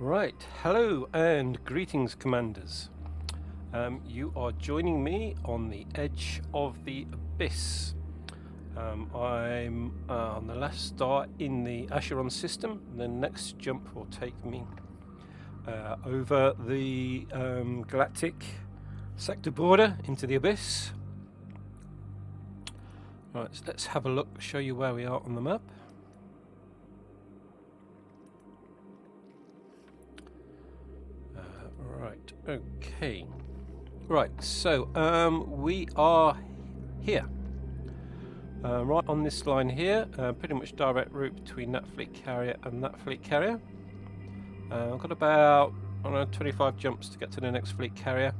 Right, hello and greetings, commanders. You are joining me on the edge of the abyss. I'm on the last star in the Acheron system. The next jump will take me over the galactic sector border into the abyss. Right, so let's have a look, show you where we are on the map. Right, okay. Right, so we are here. Right on this line here, pretty much direct route between that fleet carrier and that fleet carrier. I've got about 25 jumps to get to the next fleet carrier.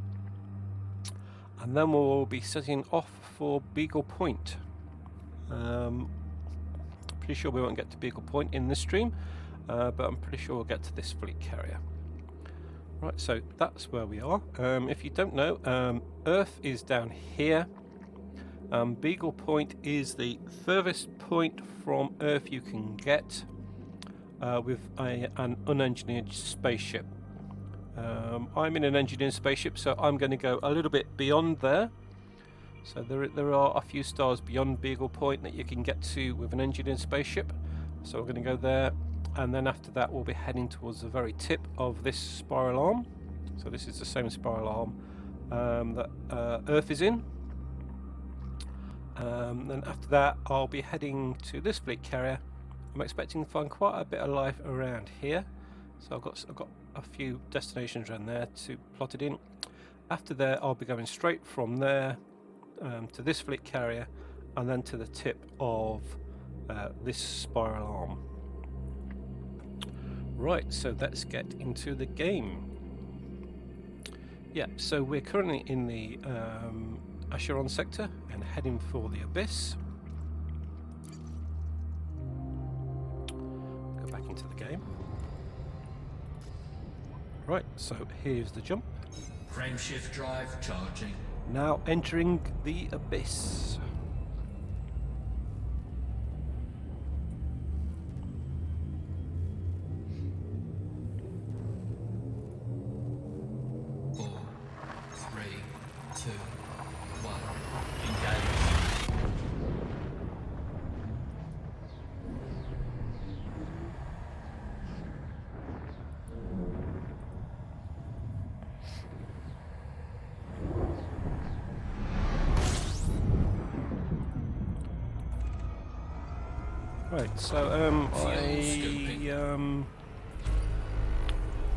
And then we'll be setting off for Beagle Point. Pretty sure we won't get to Beagle Point in this stream, but I'm pretty sure we'll get to this fleet carrier. Right, so that's where we are. If you don't know, Earth is down here. Beagle Point is the furthest point from Earth you can get with an unengineered spaceship. I'm in an engineered spaceship, so I'm going to go a little bit beyond there. So there are a few stars beyond Beagle Point that you can get to with an engineered spaceship. So we're going to go there. And then after that we'll be heading towards the very tip of this spiral arm. So this is the same spiral arm that Earth is in. Then after that I'll be heading to this fleet carrier. I'm expecting to find quite a bit of life around here. So I've got a few destinations around there to plot it in. After there I'll be going straight from there to this fleet carrier and then to the tip of this spiral arm. Right, so let's get into the game. Yeah, so we're currently in the Acheron sector and heading for the abyss. Go back into the game. Right, so here's the jump. Frameshift drive charging. Now entering the abyss. Right, so I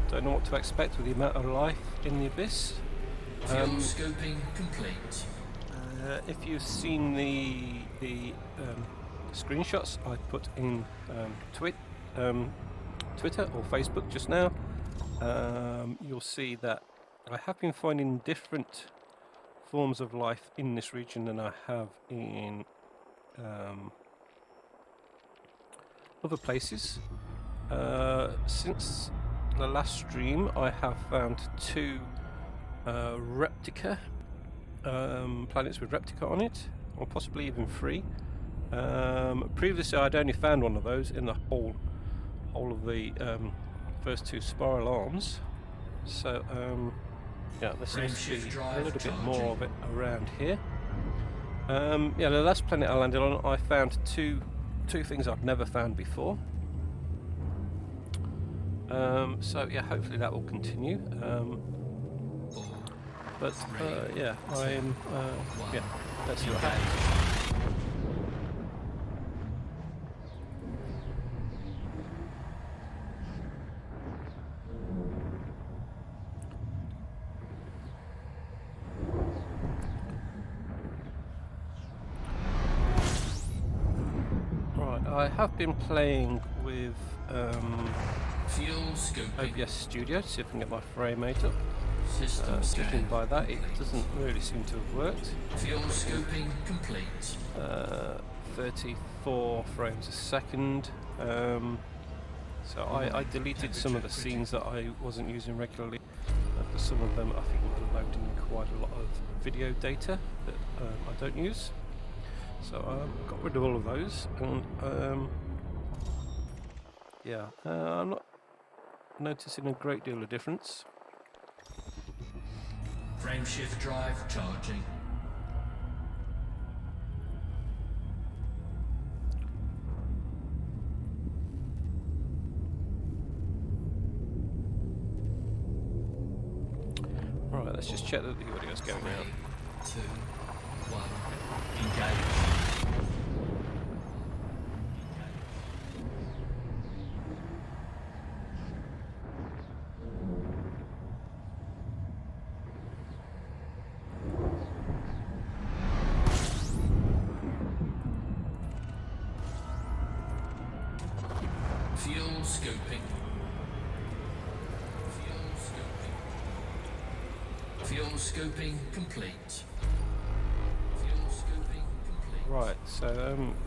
don't know what to expect with the amount of life in the abyss. Fuel scoping complete. If you've seen the screenshots I put in Twitter or Facebook just now, you'll see that I have been finding different forms of life in this region than I have in other places. Since the last stream I have found two Reptica planets with Reptica on it, or possibly even three. Previously I'd only found one of those in the whole of the first two spiral arms, so yeah, there seems to be a little bit more of it around here. Yeah, the last planet I landed on I found two things I've never found before. So yeah, hopefully that will continue. But yeah, I'm yeah, let's see what happens. Right, I have been playing with OBS Studio to see if I can get my frame rate up. Judging by that, it doesn't really seem to have worked. Fuel scoping complete. 34 frames a second. So I deleted some of the scenes that I wasn't using regularly. For some of them I think were loading quite a lot of video data that I don't use. So I got rid of all of those, and yeah, I'm not noticing a great deal of difference. Frameshift drive charging. Right, let's just check that the audio's going out. 3, 2, 1, engage. Fuel scoping. Fuel scoping. Fuel scoping complete. Fuel scoping complete. Right, so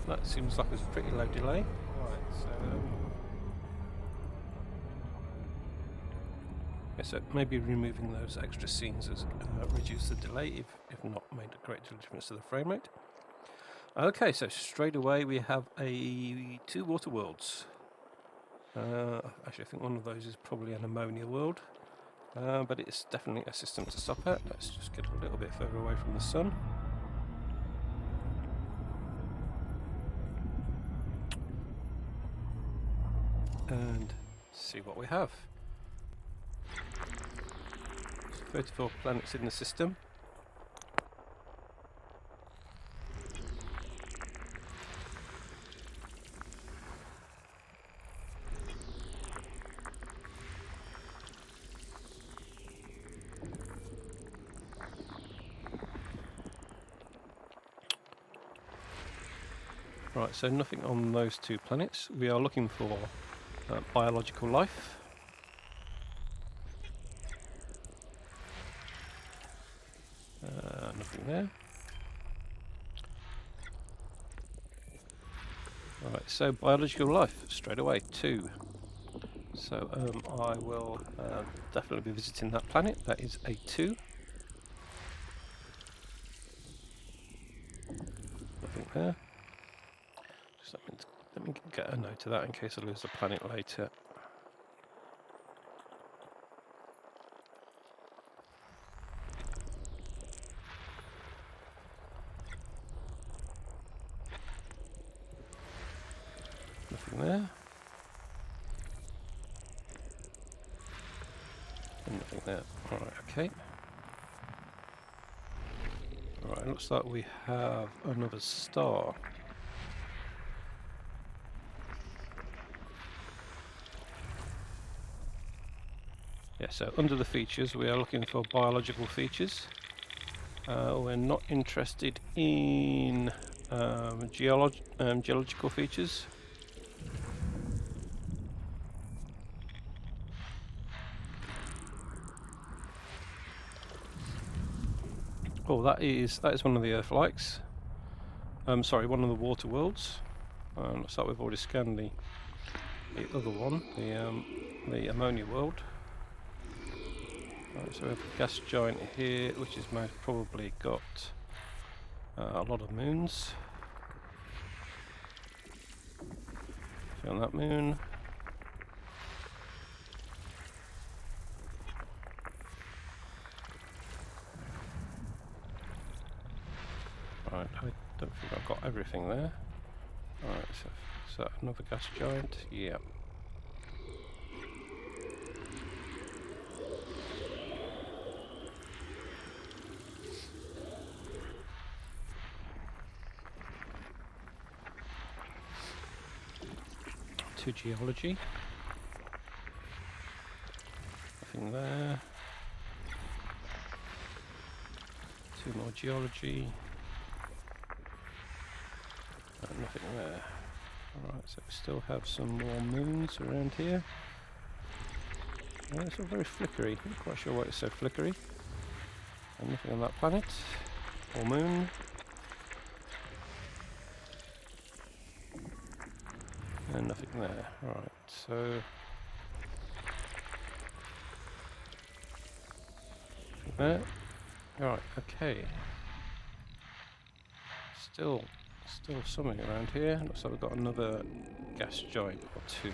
that seems like it was a pretty low delay. Right, so yeah, so maybe removing those extra scenes has reduced the delay, if not made a great deal of difference to the frame rate. Okay, so straight away we have two water worlds. Actually, I think one of those is probably an ammonia world, but it's definitely a system to stop at. Let's just get a little bit further away from the sun. And see what we have. 34 planets in the system. Right, so nothing on those two planets. We are looking for biological life. Nothing there. Right, so biological life straight away, 2. So I will definitely be visiting that planet. That is a 2. Nothing there. Just let me get a note of that in case I lose the planet later. Nothing there. And nothing there. Alright, okay. Alright, looks like we have another star. Yeah, so under the features we are looking for biological features. We're not interested in geological features. Oh, that is one of the Earth-likes. Sorry, one of the water worlds. Looks like we've already scanned the other one, the ammonia world. Right, so we have a gas giant here, which has most probably got a lot of moons. Found that moon. Right, I don't think I've got everything there. Alright, so another gas giant? Yeah. To geology. Nothing there. 2 more geology. Nothing there. Alright, so we still have some more moons around here. It's all very flickery. Not quite sure why it's so flickery. And nothing on that planet. Or moon. And nothing there. Alright, so... there. Alright, okay. Still something around here. Looks like we've got another gas giant or 2.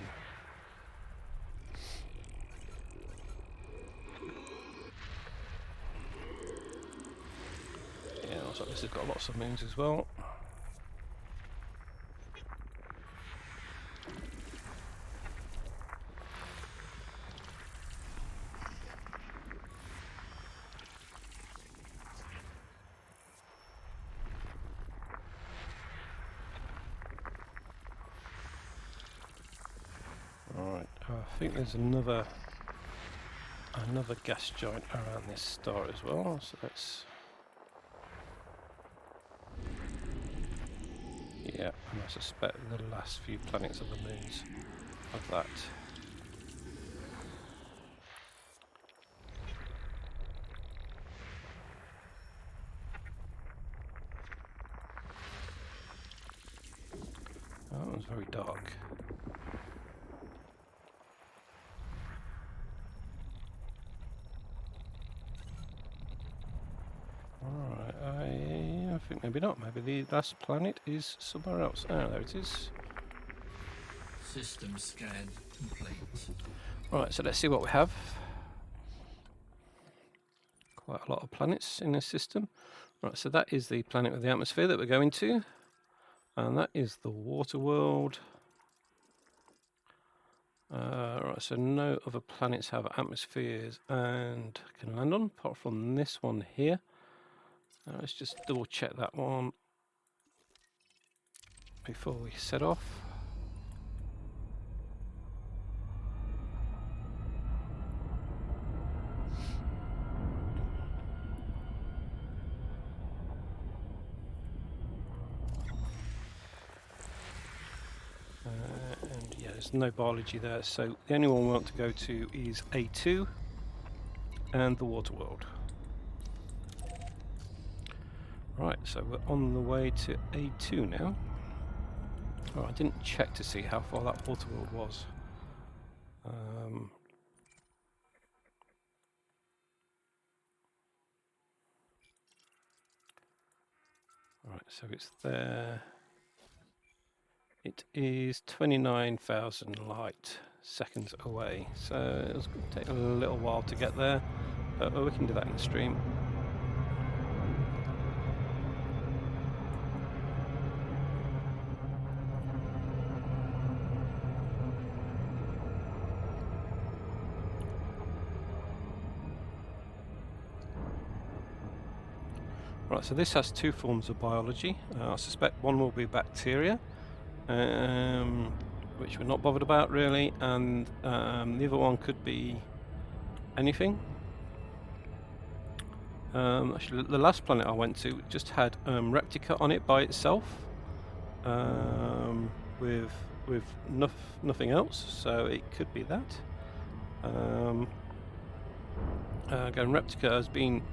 has got lots of moons as well. Alright, I think there's another gas giant around this star as well, so let's... Yeah, and I suspect the last few planets are the moons of that. Oh, that one's very dark. Alright, I think maybe not. Maybe the last planet is somewhere else. Ah, there it is. System scan complete. Right, so let's see what we have. Quite a lot of planets in this system. Right, so that is the planet with the atmosphere that we're going to. And that is the water world. Right, so no other planets have atmospheres and can land on, apart from this one here. Let's just double check that one before we set off. And yeah, there's no biology there, so the only one we want to go to is A2 and the water world. Right, so we're on the way to A2 now. Oh, I didn't check to see how far that water world was. Right, so it's there. It is 29,000 light seconds away, so it's going to take a little while to get there, but we can do that in the stream. Right, so this has two forms of biology. I suspect one will be bacteria, which we're not bothered about really, and the other one could be anything. Actually, the last planet I went to just had Reptica on it by itself, with nothing else, so it could be that. Again, Reptica has been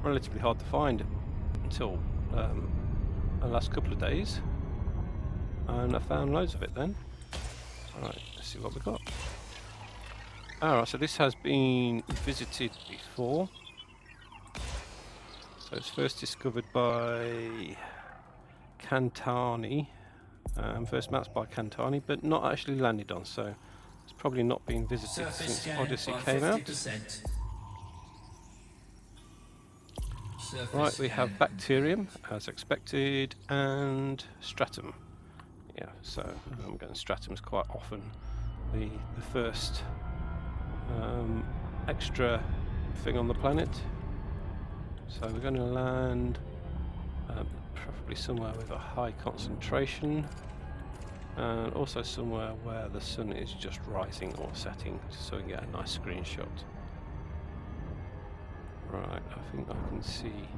relatively hard to find until the last couple of days, and I found loads of it then. Alright, let's see what we've got. Alright, so this has been visited before. So it's first discovered by Cantani, first maps by Cantani, but not actually landed on, so it's probably not been visited since Odyssey came out. Right, we have Bacterium, as expected, and Stratum. Yeah, so I'm getting Stratums quite often the first extra thing on the planet. So we're going to land preferably somewhere with a high concentration, and also somewhere where the sun is just rising or setting, so we can get a nice screenshot. Right, I think I can see.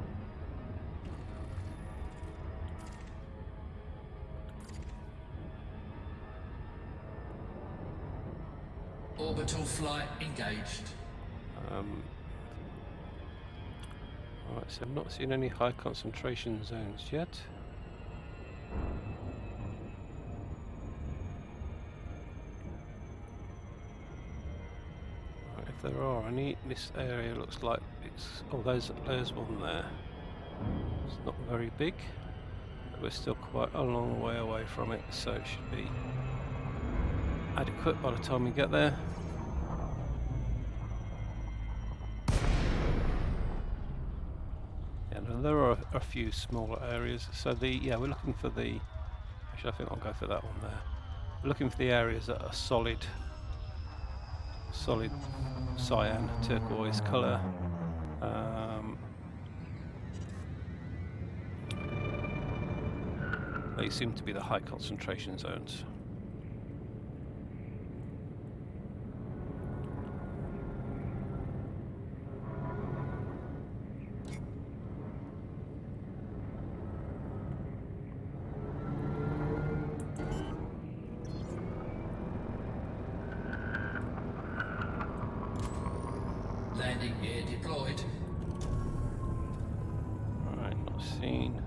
Orbital flight engaged. Right, so I've not seen any high concentration zones yet. Right, if there are any, this area looks like it's... Oh, there's one there. It's not very big, but we're still quite a long way away from it, so it should be adequate by the time we get there. Yeah, there are a a few smaller areas. So we're looking for the. Actually, I think I'll go for that one there. We're looking for the areas that are solid cyan, turquoise colour. They seem to be the high concentration zones. Landing gear deployed. Alright, not seen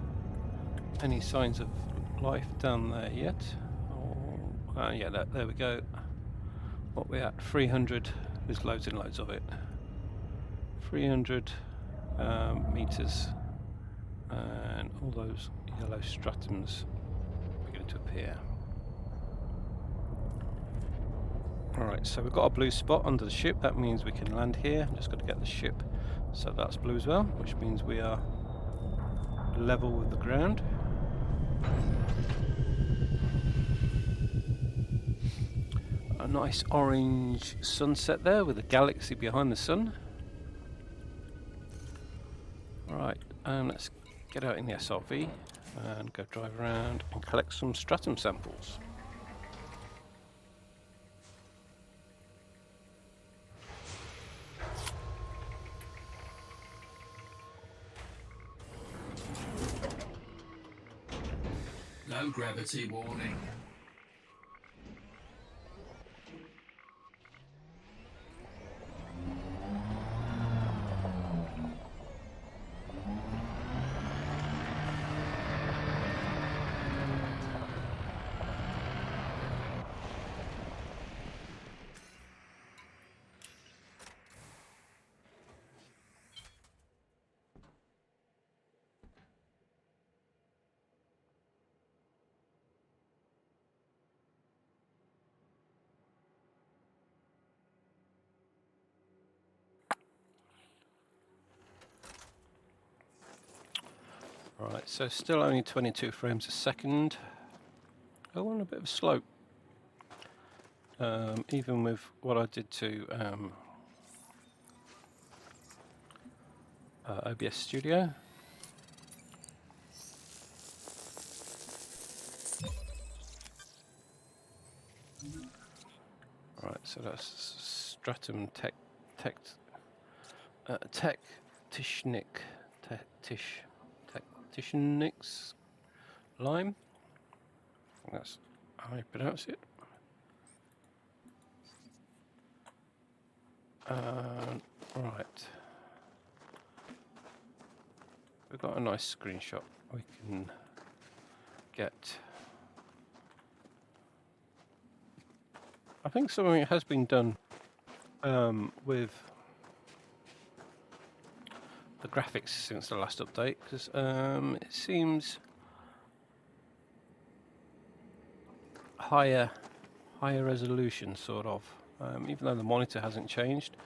any signs of life down there yet. Oh, yeah, there we go. What we at? 300. There's loads and loads of it. 300 meters, and all those yellow stratums beginning to appear. Alright, so we've got a blue spot under the ship. That means we can land here. Just got to get the ship so that's blue as well, which means we are level with the ground. A nice orange sunset there with a galaxy behind the sun. Right, let's get out in the SRV and go drive around and collect some stratum samples. Low gravity warning. Right, so still only 22 frames a second. Oh, on a bit of a slope. Even with what I did to OBS Studio. Right, so that's Stratum Tectonics Lime. I think that's how you pronounce it. Right. We've got a nice screenshot we can get. I think something has been done with the graphics since the last update, because it seems higher resolution, sort of, even though the monitor hasn't changed.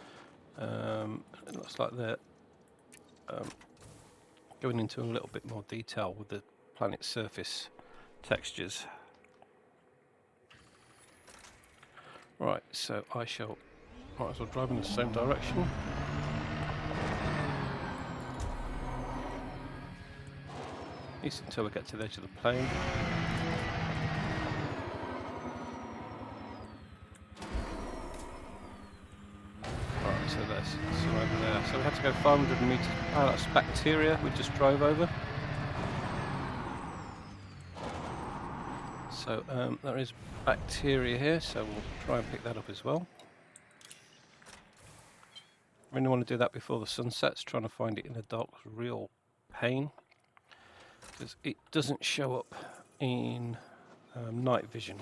It looks like they're going into a little bit more detail with the planet's surface textures. Right, so I shall might as well drive in the same direction. At least until we get to the edge of the plane. Right, so that's over there. So we had to go 500 meters. Oh, that's bacteria we just drove over. So there is bacteria here, so we'll try and pick that up as well. Really want to do that before the sun sets, trying to find it in the dark was real pain, because it doesn't show up in night vision.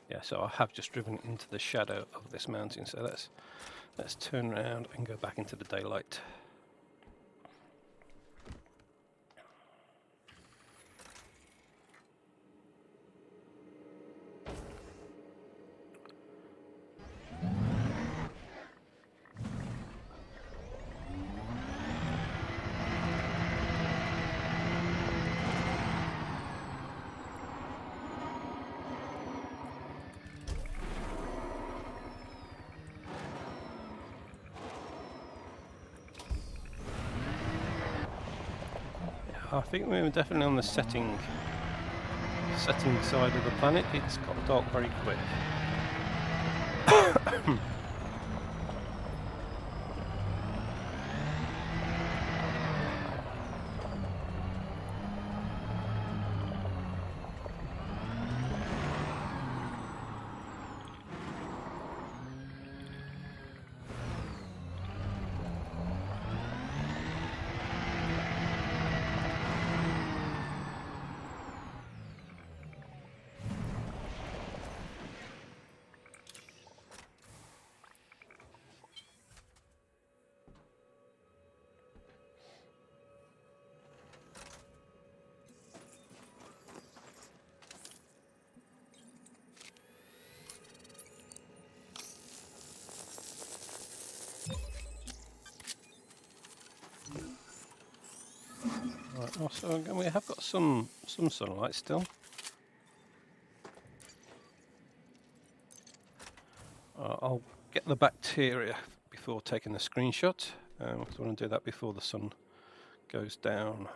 Yeah, so I have just driven into the shadow of this mountain, so let's turn around and go back into the daylight. I think we were definitely on the setting side of the planet. It's got dark very quick. Right, also again, we have got some sunlight still. I'll get the bacteria before taking the screenshot, because I want to do that before the sun goes down.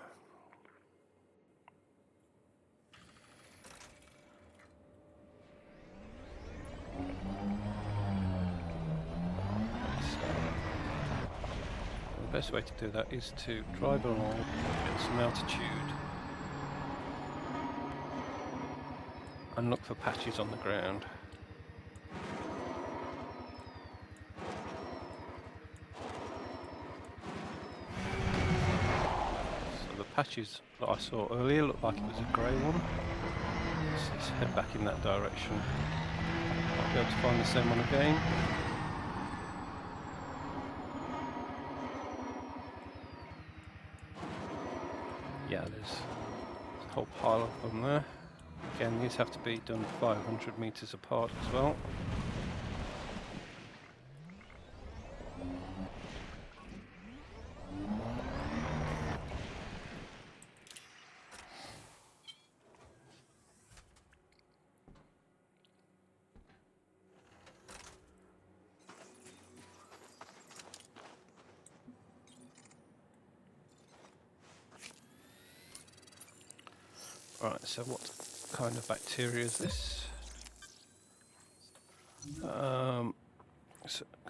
The best way to do that is to drive along, get some altitude, and look for patches on the ground. So the patches that I saw earlier looked like it was a grey one. Let's head back in that direction. I'll be able to find the same one again. Yeah, there's a whole pile of them there. Again, these have to be done 500 meters apart as well. Right, so what kind of bacteria is this?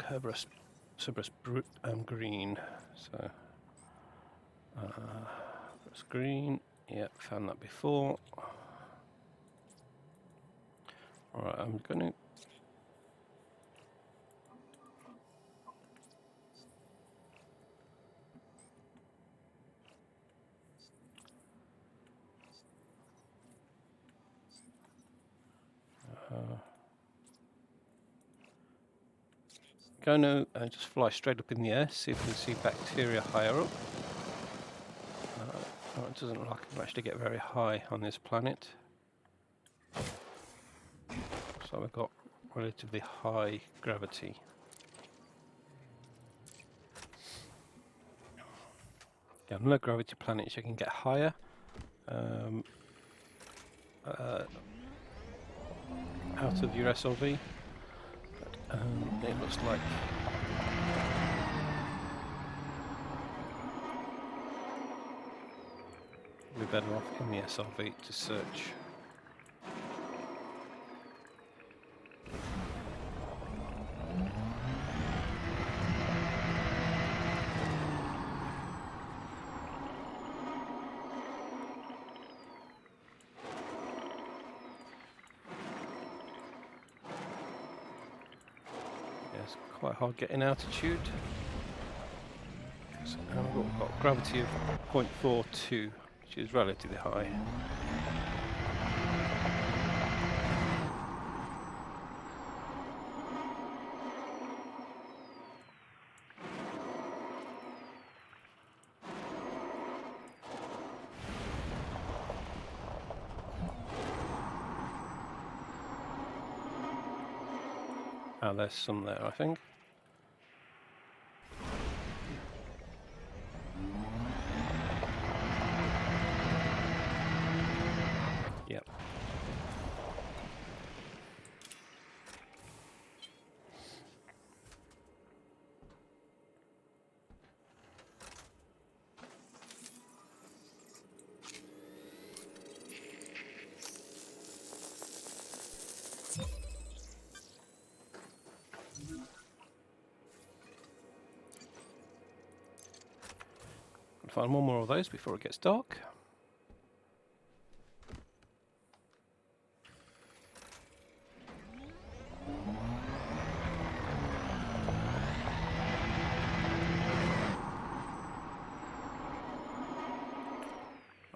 Cerberus green. So, Cerberus green. Yep, found that before. Alright, I'm going to just fly straight up in the air, see if we can see bacteria higher up. Oh, it doesn't look like I can actually get very high on this planet. So we've got relatively high gravity. Yeah, on low gravity planets you can get higher. Out of your SLV. But, it looks like we're better off in the SLV to search. It's quite hard getting altitude. So we've got gravity of 0.42, which is relatively high. There's some there, I think. Yep. find one more of those before it gets dark.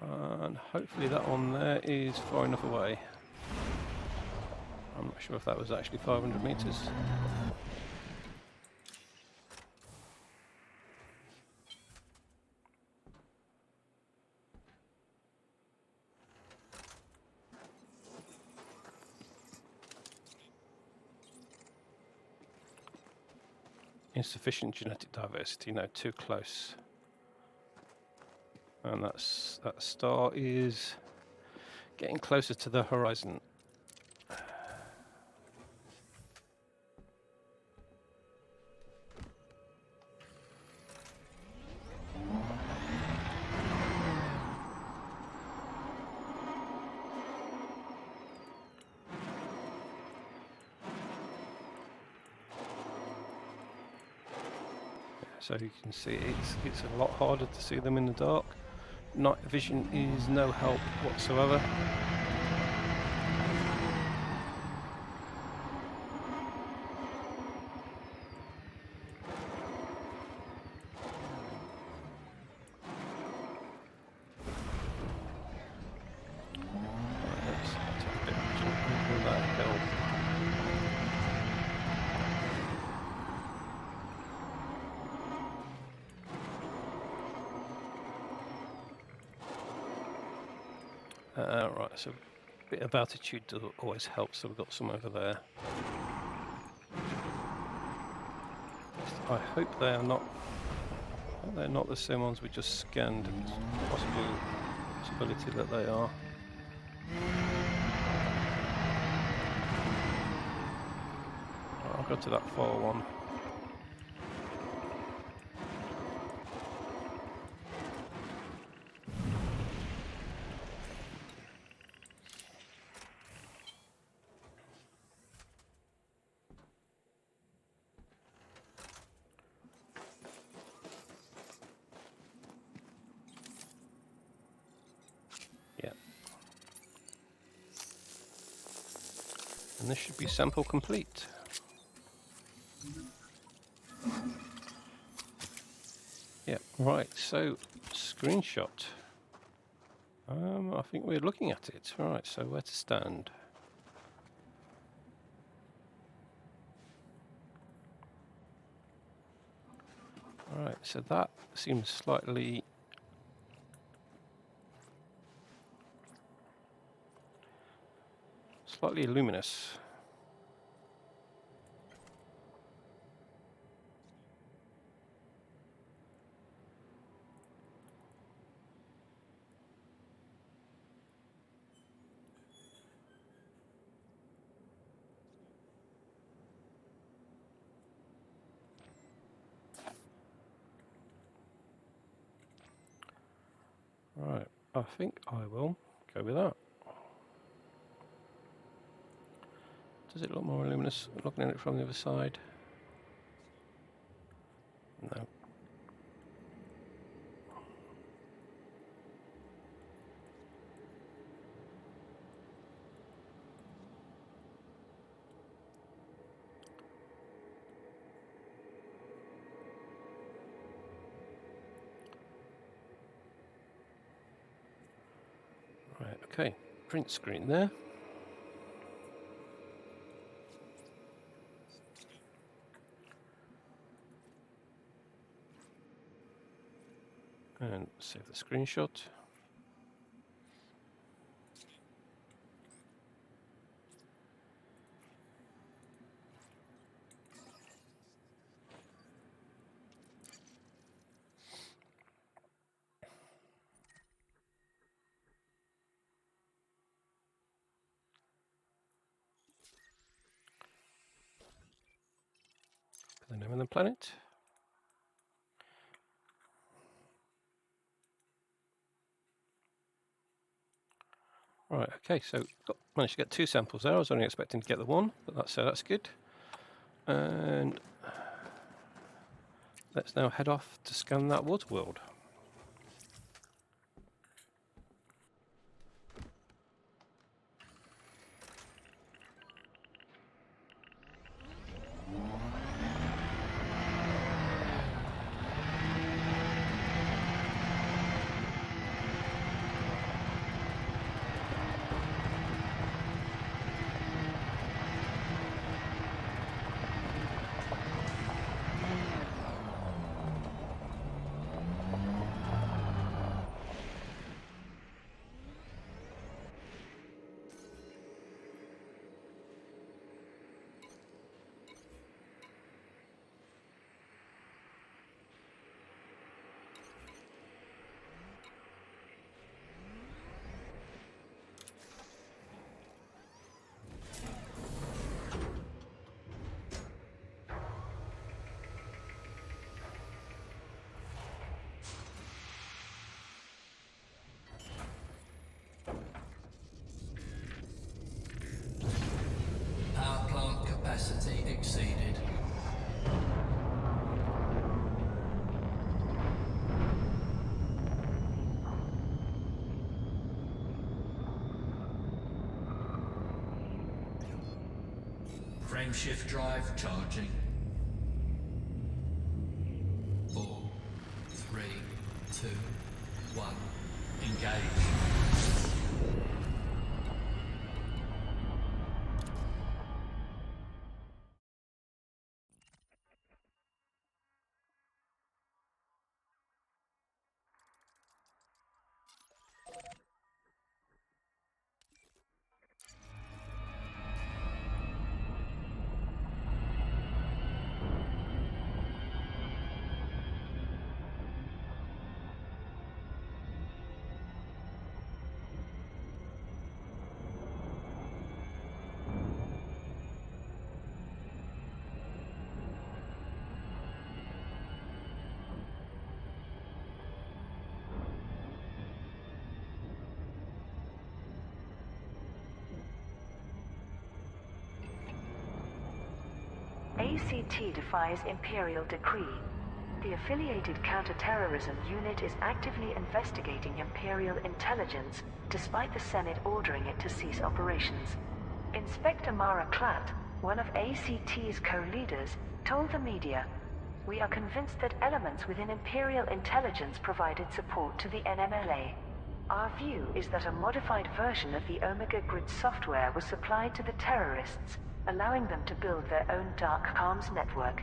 And hopefully that one there is far enough away. I'm not sure if that was actually 500 meters. Insufficient genetic diversity, no, too close. And that star is getting closer to the horizon. So you can see it's a lot harder to see them in the dark. Night vision is no help whatsoever. Right, let's take a bit of a jump over that hill. Right, so a bit of altitude does always help, so we've got some over there. I hope they're not the same ones we just scanned. It's a possibility that they are. Right, I'll go to that far one. Yeah. And this should be sample complete. Yeah, right, so screenshot. I think we're looking at it. Right, so where to stand? Alright, so that seems slightly luminous. Right, I think I will go with that. Does it look more luminous looking at it from the other side? No. Right, okay, print screen there. And save the screenshot. Put the name of the planet. Right, okay, so managed to get 2 samples there. I was only expecting to get the 1, but that's good. And let's now head off to scan that water world. Frameshift drive charging. 4, 3, 2, 1. Engage. ACT defies Imperial decree. The affiliated counterterrorism unit is actively investigating Imperial intelligence, despite the Senate ordering it to cease operations. Inspector Mara Klatt, one of ACT's co-leaders, told the media, "We are convinced that elements within Imperial intelligence provided support to the NMLA. Our view is that a modified version of the Omega Grid software was supplied to the terrorists, allowing them to build their own dark comms network.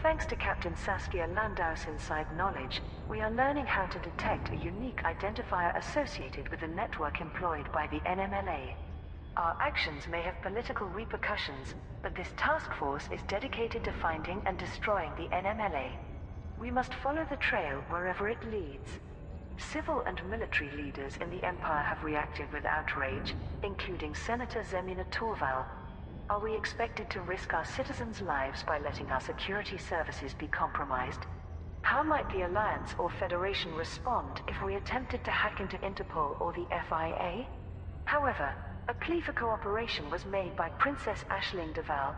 Thanks to Captain Saskia Landau's inside knowledge, we are learning how to detect a unique identifier associated with the network employed by the NMLA. Our actions may have political repercussions, but this task force is dedicated to finding and destroying the NMLA. We must follow the trail wherever it leads." Civil and military leaders in the Empire have reacted with outrage, including Senator Zemina Torval. "Are we expected to risk our citizens' lives by letting our security services be compromised? How might the Alliance or Federation respond if we attempted to hack into Interpol or the FIA?" However, a plea for cooperation was made by Princess Aisling Duval.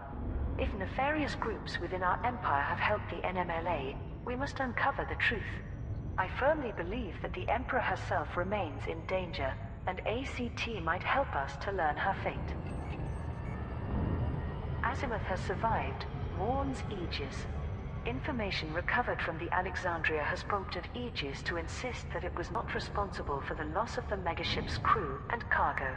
"If nefarious groups within our empire have helped the NMLA, we must uncover the truth. I firmly believe that the Emperor herself remains in danger, and ACT might help us to learn her fate." Azimuth has survived, warns Aegis. Information recovered from the Alexandria has prompted Aegis to insist that it was not responsible for the loss of the megaship's crew and cargo.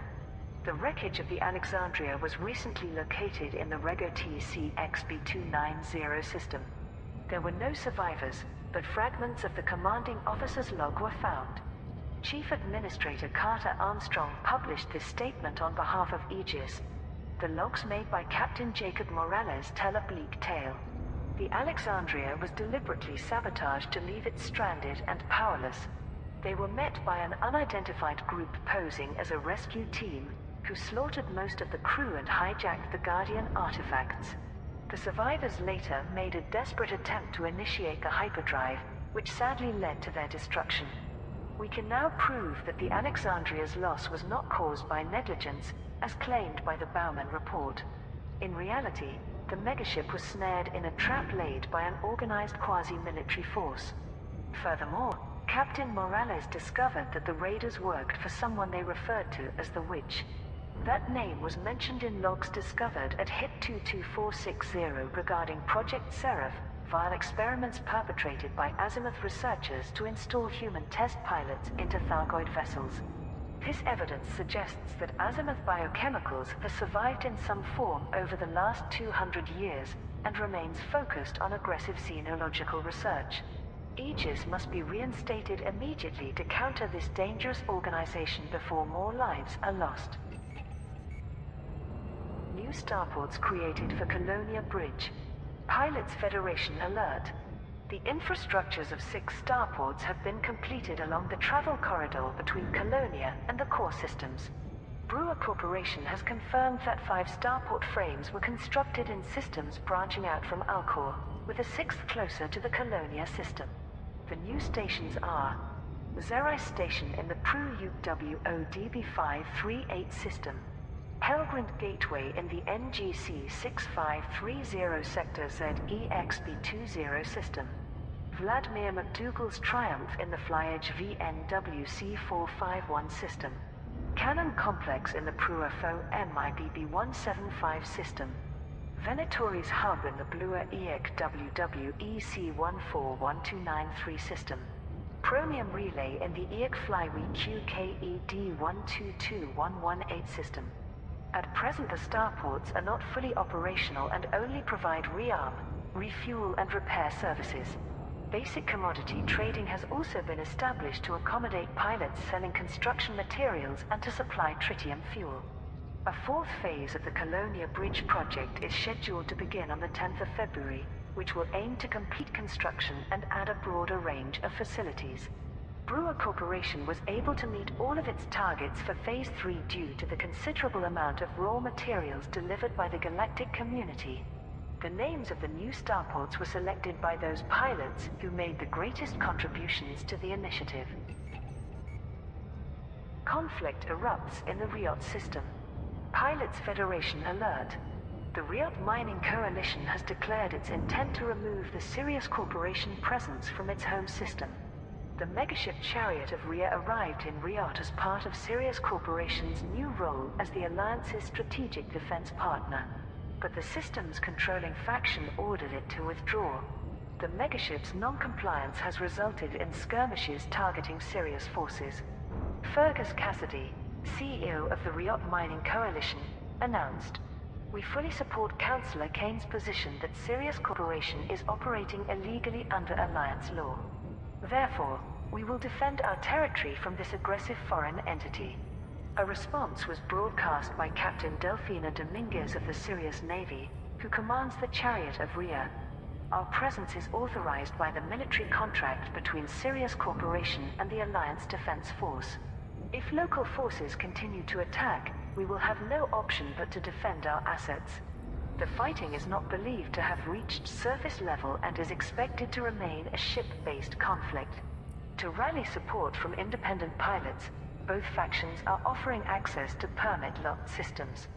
The wreckage of the Alexandria was recently located in the Rego TCXB290 system. There were no survivors, but fragments of the commanding officer's log were found. Chief Administrator Carter Armstrong published this statement on behalf of Aegis. The logs made by Captain Jacob Morales tell a bleak tale. The Alexandria was deliberately sabotaged to leave it stranded and powerless. They were met by an unidentified group posing as a rescue team, who slaughtered most of the crew and hijacked the Guardian artifacts. The survivors later made a desperate attempt to initiate the hyperdrive, which sadly led to their destruction. We can now prove that the Alexandria's loss was not caused by negligence, as claimed by the Bauman report. In reality, the megaship was snared in a trap laid by an organized quasi-military force. Furthermore, Captain Morales discovered that the raiders worked for someone they referred to as the Witch. That name was mentioned in logs discovered at HIT 22460 regarding Project Seraph, via experiments perpetrated by Azimuth researchers to install human test pilots into Thargoid vessels. This evidence suggests that Azimuth Biochemicals has survived in some form over the last 200 years and remains focused on aggressive xenological research. Aegis must be reinstated immediately to counter this dangerous organization before more lives are lost. New starports created for Colonia Bridge. Pilots Federation alert. The infrastructures of 6 starports have been completed along the travel corridor between Colonia and the core systems. Brewer Corporation has confirmed that 5 starport frames were constructed in systems branching out from Alcor, with a 6th closer to the Colonia system. The new stations are Zerai Station in the Pru UWO DB538 system, Helgrind Gateway in the NGC 6530 Sector ZEXB20 system, Vladimir McDougall's Triumph in the Flyedge VNWC451 system, Cannon Complex in the Pruafo MIBB175 system, Venatori's hub in the Blua EEC WW-EC14129 system. Chromium relay in the EEC Flyway QKED122118 system. At present, the starports are not fully operational and only provide rearm, refuel and repair services. Basic commodity trading has also been established to accommodate pilots selling construction materials and to supply tritium fuel. A fourth phase of the Colonia Bridge project is scheduled to begin on the 10th of February, which will aim to complete construction and add a broader range of facilities. Brewer Corporation was able to meet all of its targets for Phase 3 due to the considerable amount of raw materials delivered by the galactic community. The names of the new starports were selected by those pilots who made the greatest contributions to the initiative. Conflict erupts in the Riot system. Pilots Federation alert. The Riot Mining Coalition has declared its intent to remove the Sirius Corporation presence from its home system. The megaship Chariot of Rhea arrived in Riot as part of Sirius Corporation's new role as the Alliance's strategic defense partner. But the system's controlling faction ordered it to withdraw. The megaship's non-compliance has resulted in skirmishes targeting Sirius forces. Fergus Cassidy, CEO of the Riot Mining Coalition, announced, "We fully support Councillor Kane's position that Sirius Corporation is operating illegally under Alliance law. Therefore, we will defend our territory from this aggressive foreign entity." A response was broadcast by Captain Delfina Dominguez of the Sirius Navy, who commands the Chariot of Rhea. "Our presence is authorized by the military contract between Sirius Corporation and the Alliance Defense Force. If local forces continue to attack, we will have no option but to defend our assets. The fighting is not believed to have reached surface level and is expected to remain a ship-based conflict. To rally support from independent pilots, both factions are offering access to permit-locked systems.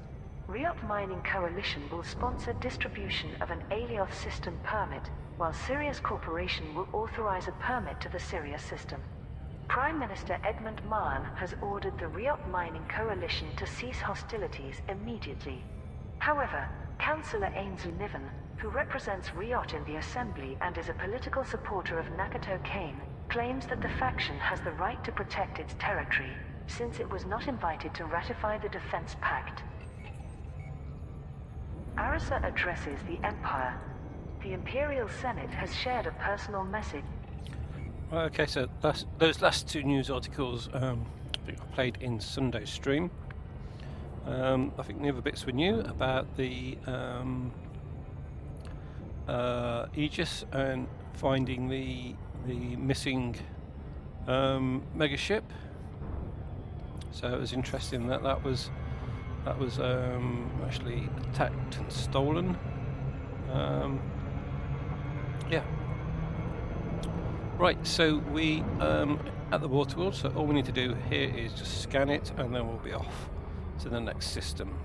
Riot Mining Coalition will sponsor distribution of an Alioth system permit, while Sirius Corporation will authorize a permit to the Sirius system. Prime Minister Edmund Mahon has ordered the Riot Mining Coalition to cease hostilities immediately. However, Councillor Ainsley Niven, who represents Riot in the Assembly and is a political supporter of Nakato Kane, claims that the faction has the right to protect its territory, since it was not invited to ratify the Defense Pact. Arisa addresses the Empire. The Imperial Senate has shared a personal message. Okay, so those last two news articles played in Sunday's stream. I think the other bits were new about the Aegis and finding the missing megaship. So it was interesting that was actually attacked and stolen. Yeah. Right, so we at the water world, so all we need to do here is just scan it and then we'll be off to the next system.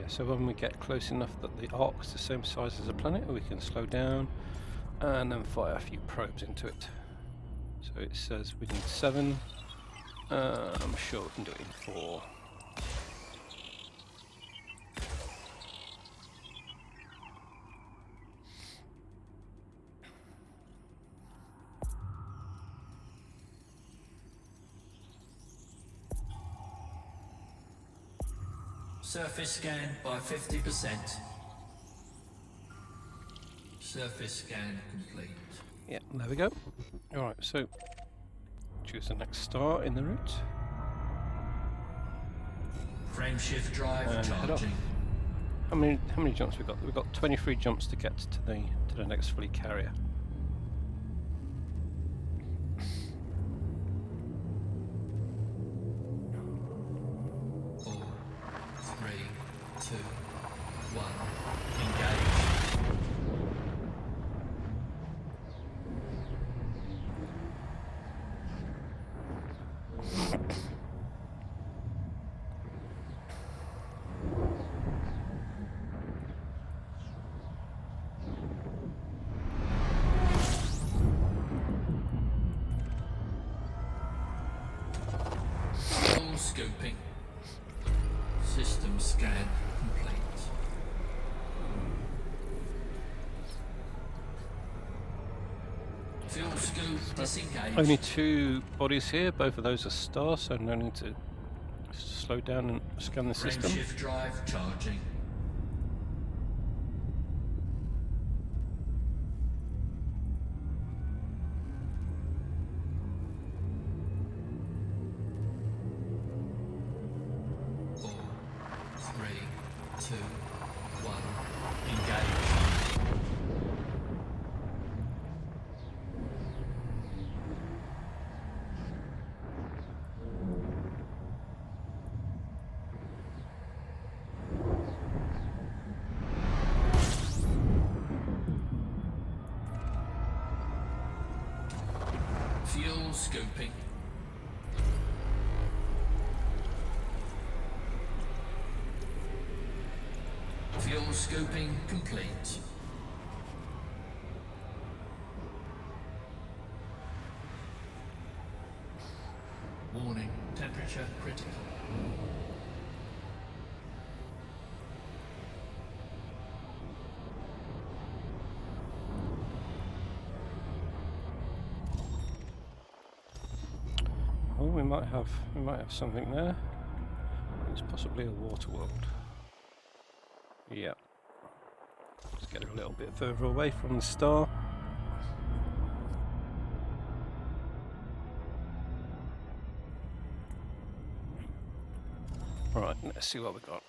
So when we get close enough that the arc is the same size as the planet, we can slow down and then fire a few probes into it. So it says we need 7. I'm sure we can do it in 4. Surface scan by 50%. Surface scan complete. Yeah, there we go. Alright, so choose the next star in the route. Frameshift drive And head off. charging. How many jumps we got? We've got 23 jumps to get to the next fleet carrier. disengage. Only 2 bodies here, both of those are stars, so no need to slow down and scan the system. Frameshift drive charging. Four, three, two, one. Engage. Fuel scooping. Fuel scooping complete. Warning, temperature critical. Oh, we might have something there. It's possibly a water world. Yeah. Let's get it a little bit further away from the star. Alright, let's see what we got.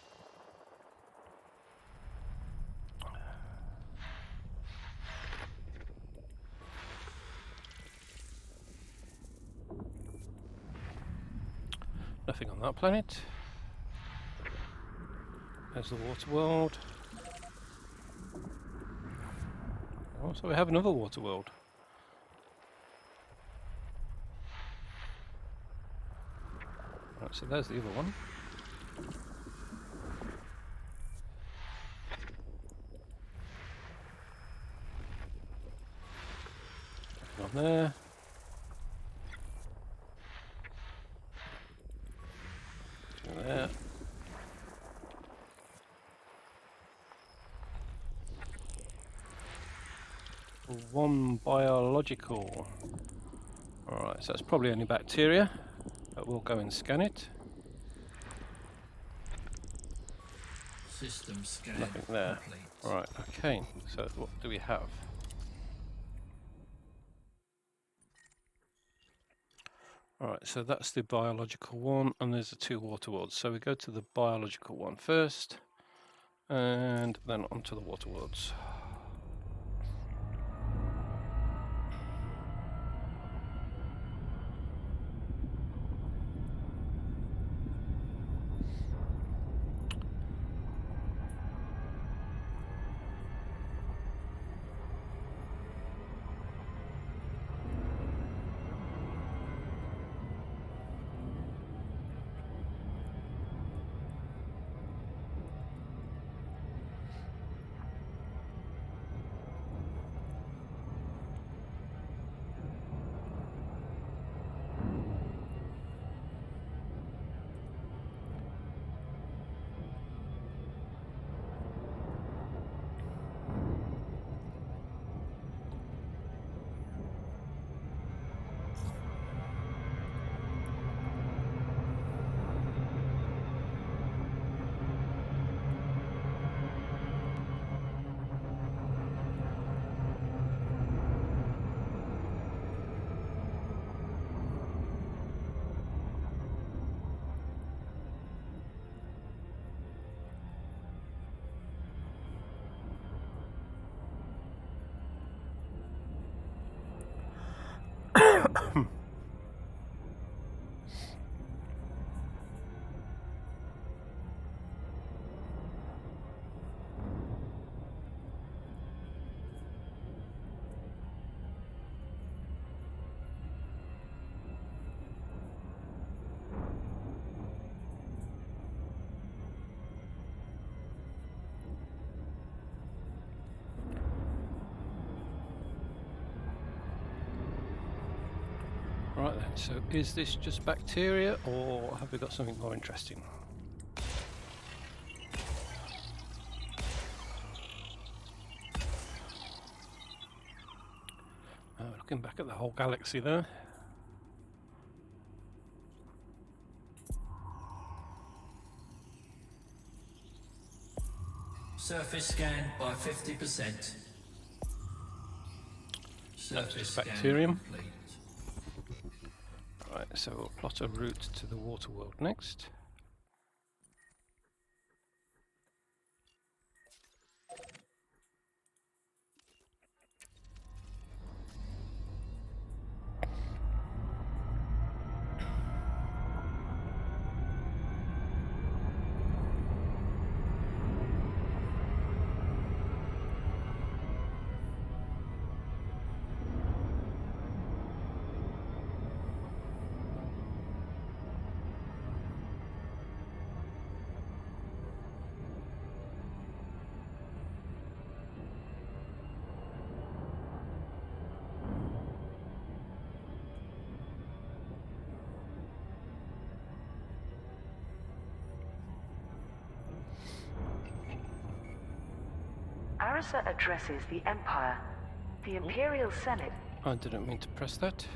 Nothing on that planet. There's the water world. Oh, so we have another water world. Right, so there's the other one. Nothing on there. Nothing there. One biological. Alright, so that's probably only bacteria, but we'll go and scan it. System scan Nothing there. complete. Alright, okay, so what do we have? Alright, so that's the biological one, and there's the 2 water worlds. So we go to the biological one first, and then onto the water worlds. Right then, so is this just bacteria, or have we got something more interesting? Look Looking back at the whole galaxy there. Surface scan by 50%. Surface scan bacterium. complete. Right, so we'll plot a route to the water world next. Arisa addresses the Empire. The Imperial Senate. I didn't mean to press that.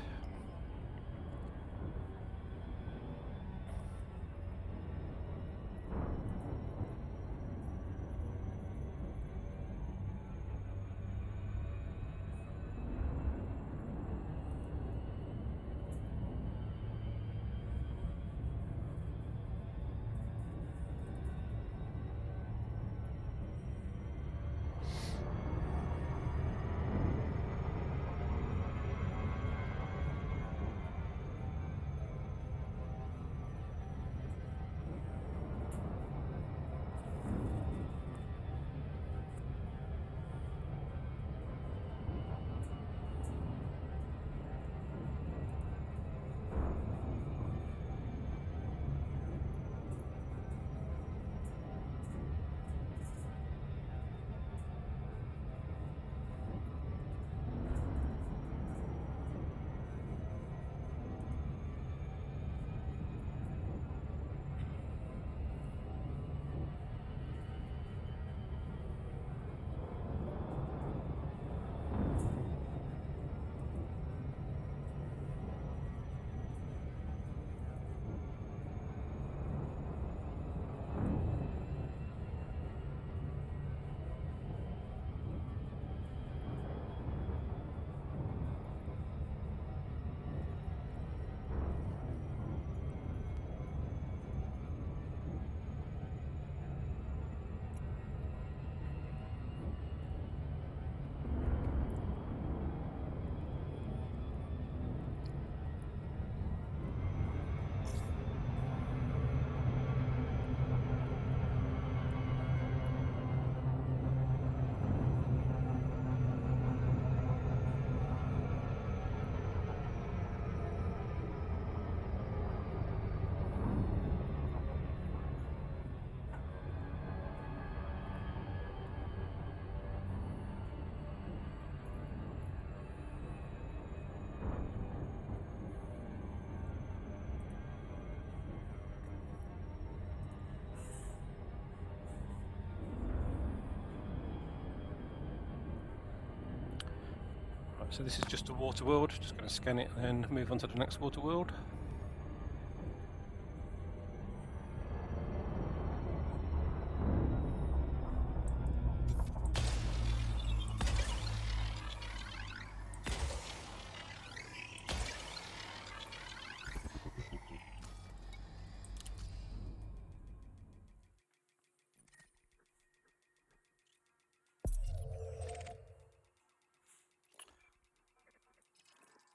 So this is just a water world, just going to scan it and then move on to the next water world.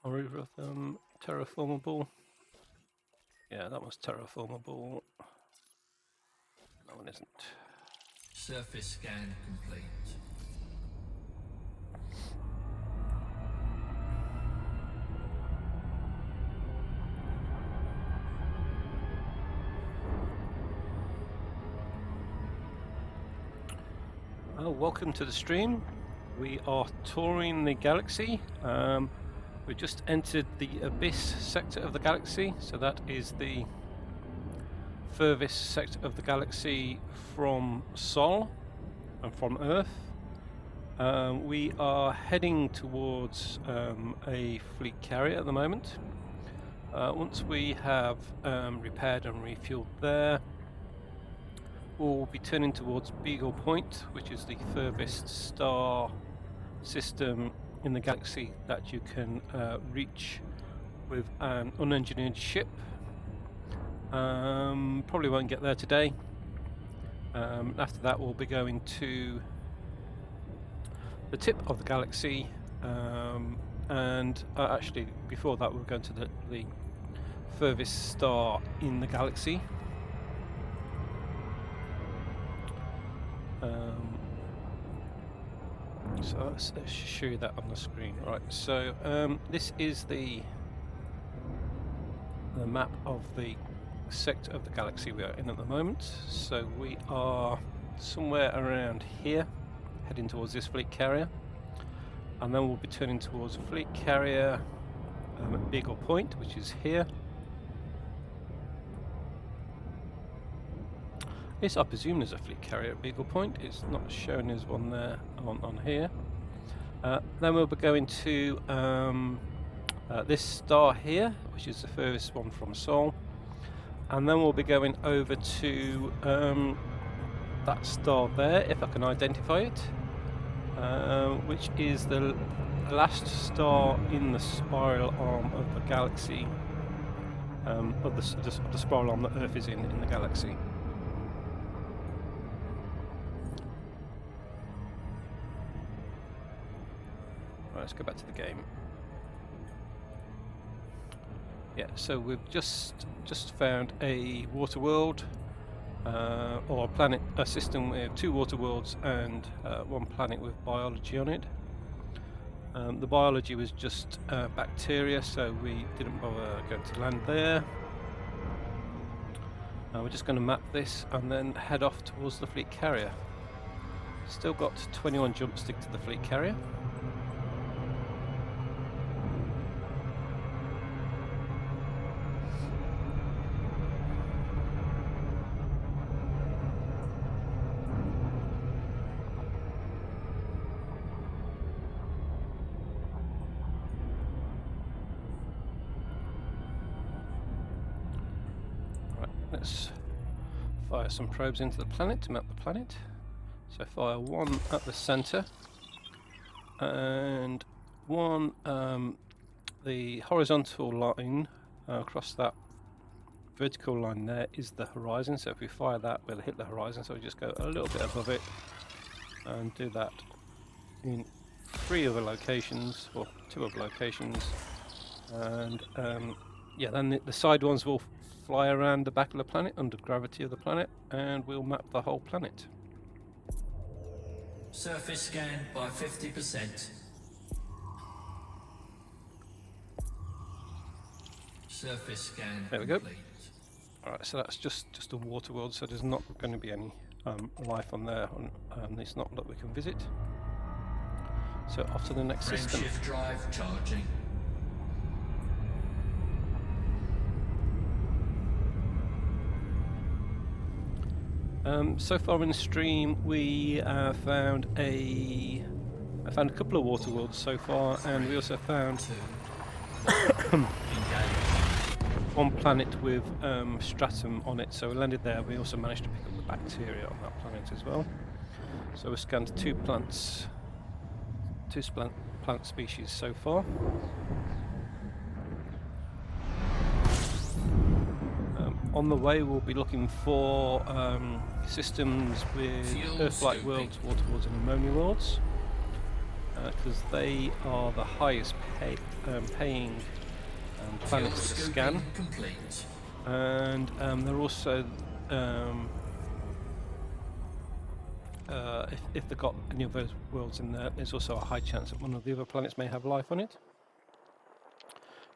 Aruvathum, terraformable. Yeah, that one's terraformable. That one isn't. Surface scan complete. Oh, welcome to the stream. We are touring the galaxy. We just entered the Abyss sector of the galaxy, so that is the furthest sector of the galaxy from Sol and from Earth. We are heading towards a fleet carrier at the moment. Once we have repaired and refueled there, we'll be turning towards Beagle Point, which is the furthest star system in the galaxy that you can reach with an unengineered ship. Probably won't get there today. After that, we'll be going to the tip of the galaxy, and actually before that we're going to the furthest star in the galaxy. So let's show you that on the screen. Right, so this is the map of the sector of the galaxy we are in at the moment. So we are somewhere around here, heading towards this fleet carrier, and then we'll be turning towards a fleet carrier at Beagle Point, which is here. Yes, I presume there's a fleet carrier at Beagle Point. It's not showing as one there on here. Then we'll be going to this star here, which is the furthest one from Sol, and then we'll be going over to that star there, if I can identify it, which is the last star in the spiral arm of the galaxy, of the spiral arm that Earth is in the galaxy. Right, let's go back to the game. Yeah, so we've just found a water world, or a planet, a system with 2 water worlds and 1 planet with biology on it. The biology was just bacteria, so we didn't bother going to land there. We're just going to map this and then head off towards the fleet carrier. Still got 21 jump stick to the fleet carrier. Let's fire some probes into the planet to map the planet. So fire 1 at the centre, and 1 the horizontal line across that vertical line there is the horizon. So if we fire that, we'll hit the horizon. So we just go a little bit above it and do that in 3 other locations, or 2 other locations, and yeah, then the side ones will fly around the back of the planet under gravity of the planet, and we'll map the whole planet. Surface scan by 50%. Surface scan There we go. complete. Alright, so that's just a water world, so there's not going to be any life on there. It's not that we can visit. So off to the next system. Frameshift drive charging. So far in the stream, we found a couple of water worlds so far, and we also found 1 planet with stratum on it. So we landed there. We also managed to pick up the bacteria on that planet as well. So we scanned 2 plants, 2 plant species so far. On the way, we'll be looking for systems with Earth-like worlds, water worlds, and ammonia worlds, because they are the highest paying planets to scan. Complete. And they're also, if they've got any of those worlds in there, there's also a high chance that one of the other planets may have life on it.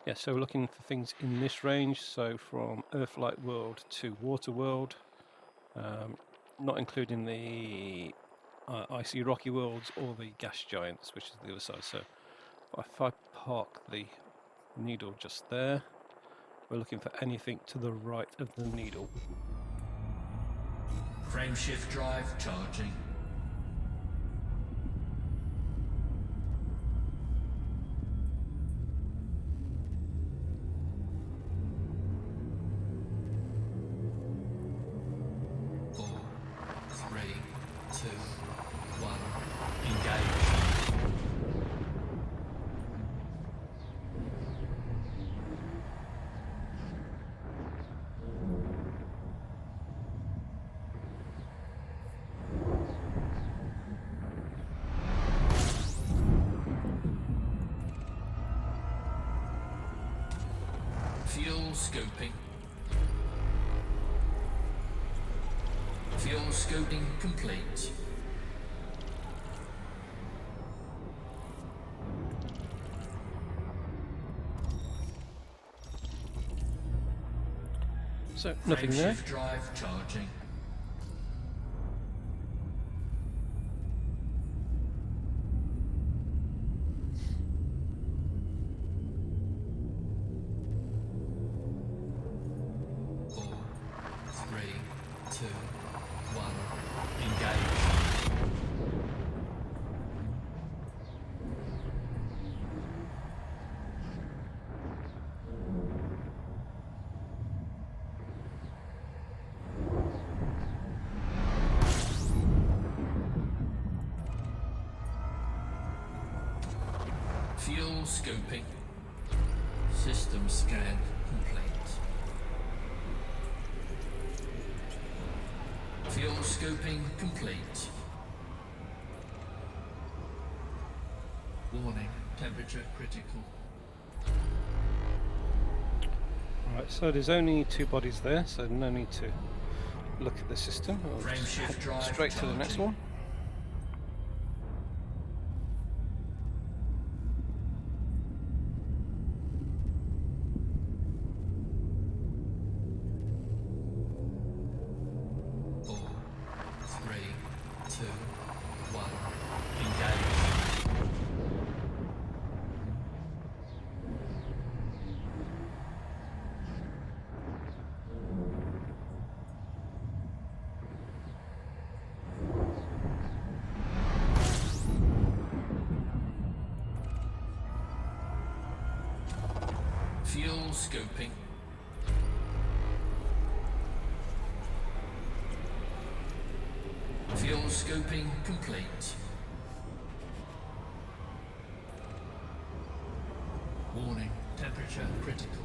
Yeah, so we're looking for things in this range, so from Earth-like world to water world, not including the icy rocky worlds or the gas giants, which is the other side. So if I park the needle just there, we're looking for anything to the right of the needle. Frameshift drive charging. scoping. Fuel scoping complete. So nothing there. Frameshift drive charging. Four, three, two, one. Engage. Fuel scoping. System scan complete. Fuel scoping complete. Warning, temperature critical. Right, so there's only 2 bodies there, so no need to look at the system. I'll just Frameshift head drive straight to the next charging. one. Four, three, two, one. Engage. Fuel scoping. Fuel scoping complete. Warning, temperature critical.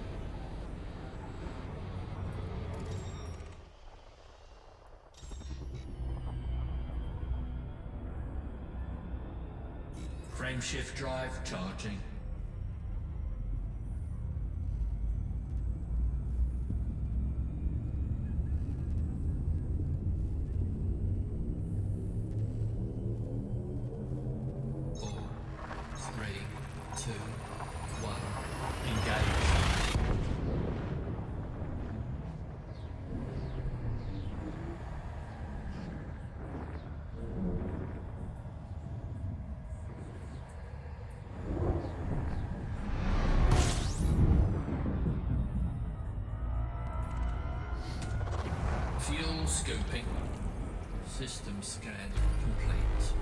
Frameshift drive charging. Four, three, two, one. Engage. Fuel scoping. System scan complete.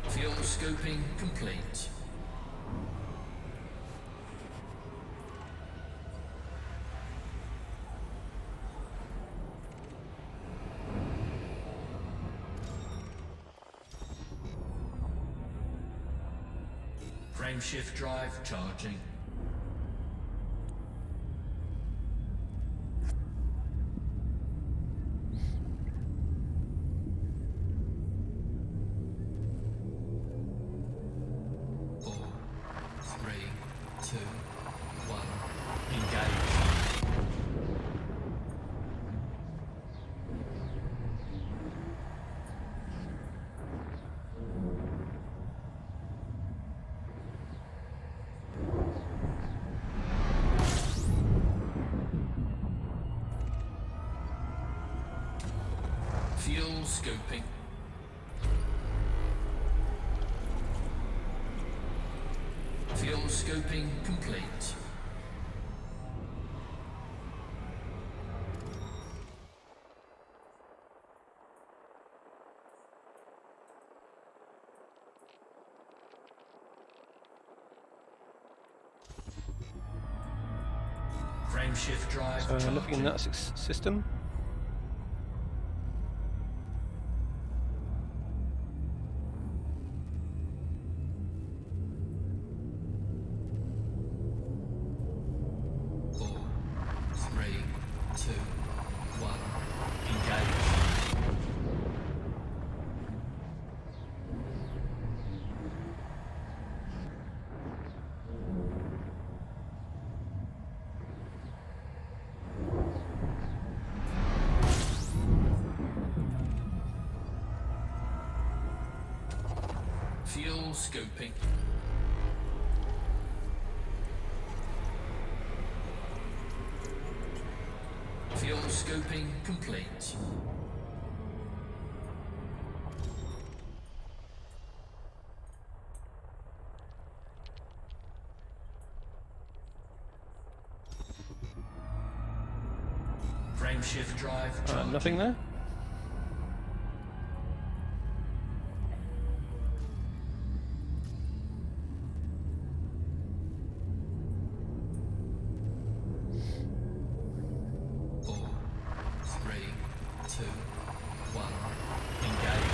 Fuel scoping complete. Frameshift drive charging. Four, three, two, one. Engage. Fuel scoping. Fuel scoping complete. Frameshift drive So charging. looking in that system. Four, three, two, one. Engage. Fuel scooping. Fuel scooping complete. Frameshift drive charging. Nothing there. Four, three, two, one. Engage.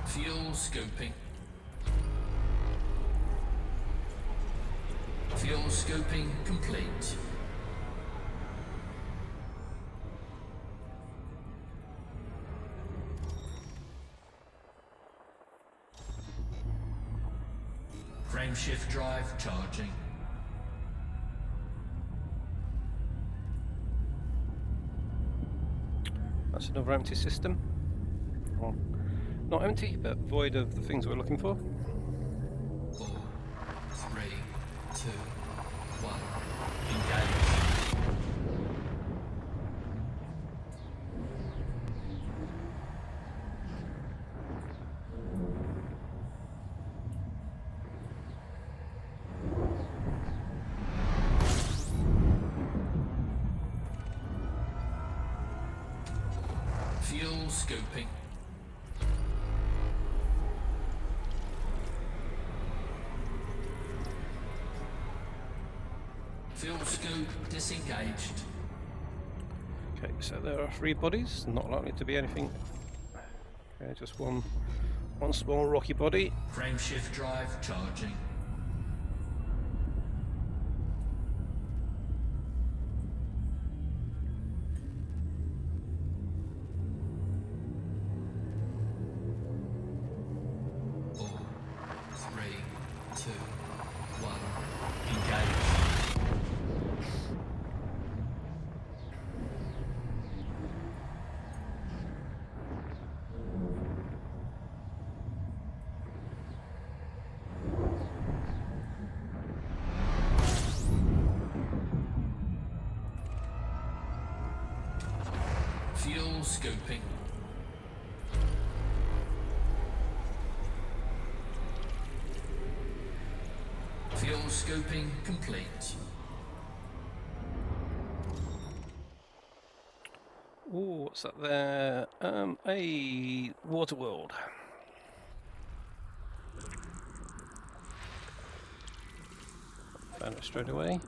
Fuel scooping. Fuel scooping complete. Frameshift drive charging. That's another empty system. Well, not empty, but void of the things we're looking for. 4, 3, 2, 1. Engage. Fuel scooping. Fuel scoop disengaged. Okay, so there are 3 bodies. Not likely to be anything. Okay, just one small rocky body. Frameshift drive charging. Four, three, two, one. Engage. Fuel scooping. Fuel scooping complete. Ooh, what's that there? A water world. Found it straight away.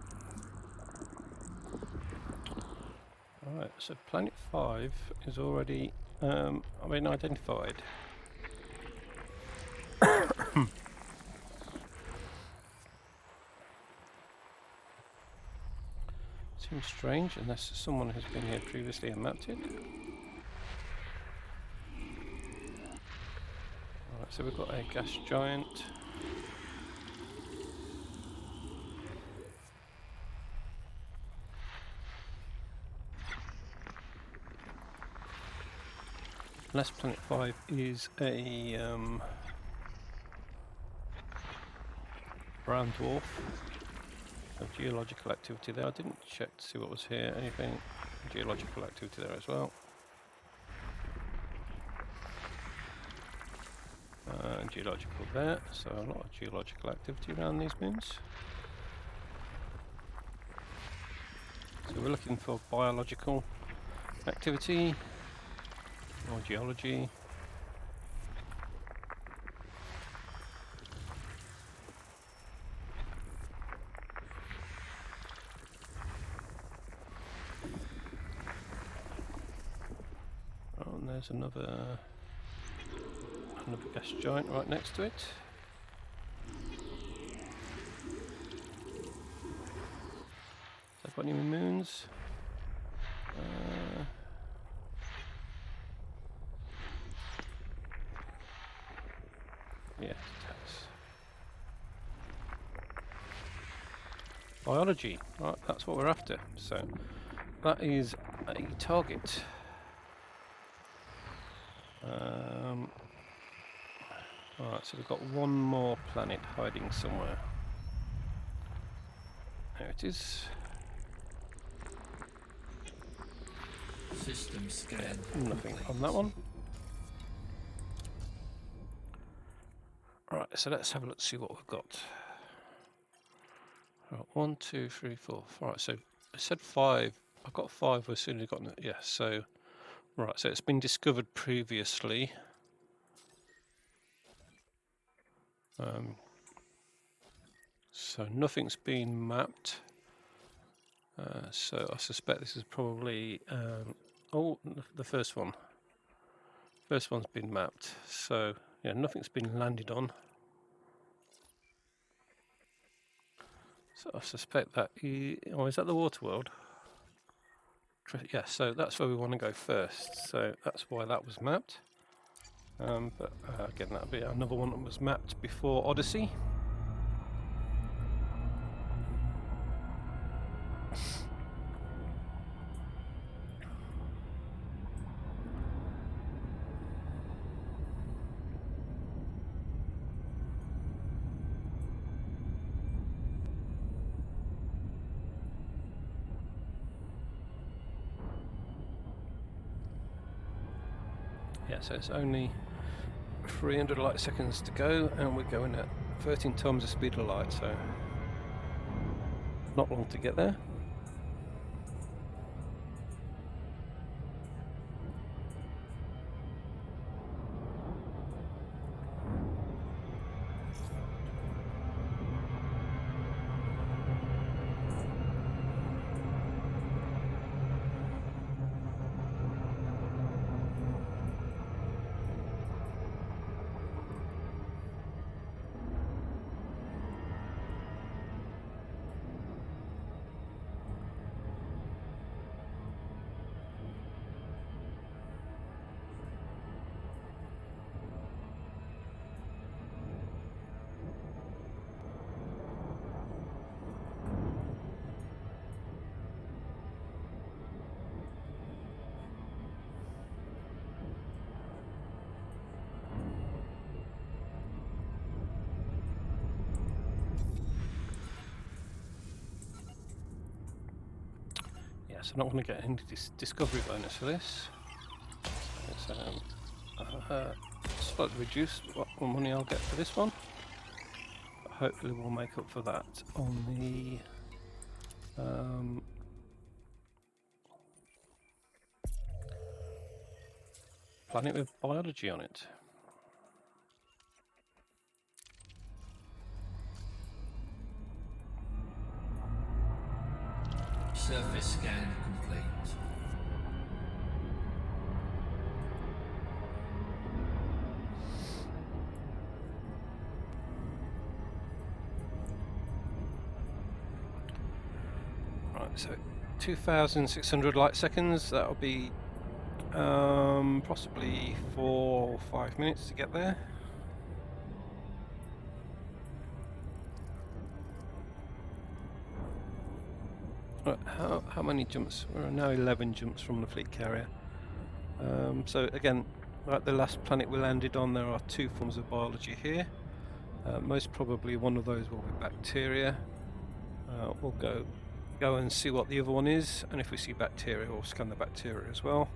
Alright, so Planet 5 is already identified. Seems strange unless someone has been here previously and mapped it. Alright, so we've got a gas giant. Unless Planet 5 is a brown dwarf. Of geological activity there. I didn't check to see what was here. Anything geological activity there as well. Geological there, so a lot of geological activity around these moons. So we're looking for biological activity or geology. Oh, and there's another gas giant right next to it. Has that got any moons? Yes, it has. Biology. Right, that's what we're after. So that is a target. Alright, so we've got one more planet hiding somewhere. There it is. System scan. Nothing complete. on that one. Right, so let's have a look, see what we've got. Right, 1, 2, 3, 4. Right, so I said 5. I've got 5 as soon as I've gotten it. Yeah, so right, so it's been discovered previously. So nothing's been mapped. So I suspect this is probably the first one. First one's been mapped. So yeah, nothing's been landed on. So I suspect that is that the water world? Yeah, so that's where we want to go first. So that's why that was mapped. But again, that'll be another one that was mapped before Odyssey. Yeah, so it's only 300 light seconds to go, and we're going at 13 times the speed of light, so not long to get there. So I'm not going to get any discovery bonus for this. So it's slightly reduced what money I'll get for this one. But hopefully we'll make up for that on the planet with biology on it. Surface scan complete. Right, so 2,600 light seconds. That'll be possibly 4 or 5 minutes to get there. Right, how many jumps? We're now 11 jumps from the fleet carrier. So again, like the last planet we landed on, there are 2 forms of biology here. Most probably one of those will be bacteria. We'll go and see what the other one is, and if we see bacteria, we'll scan the bacteria as well.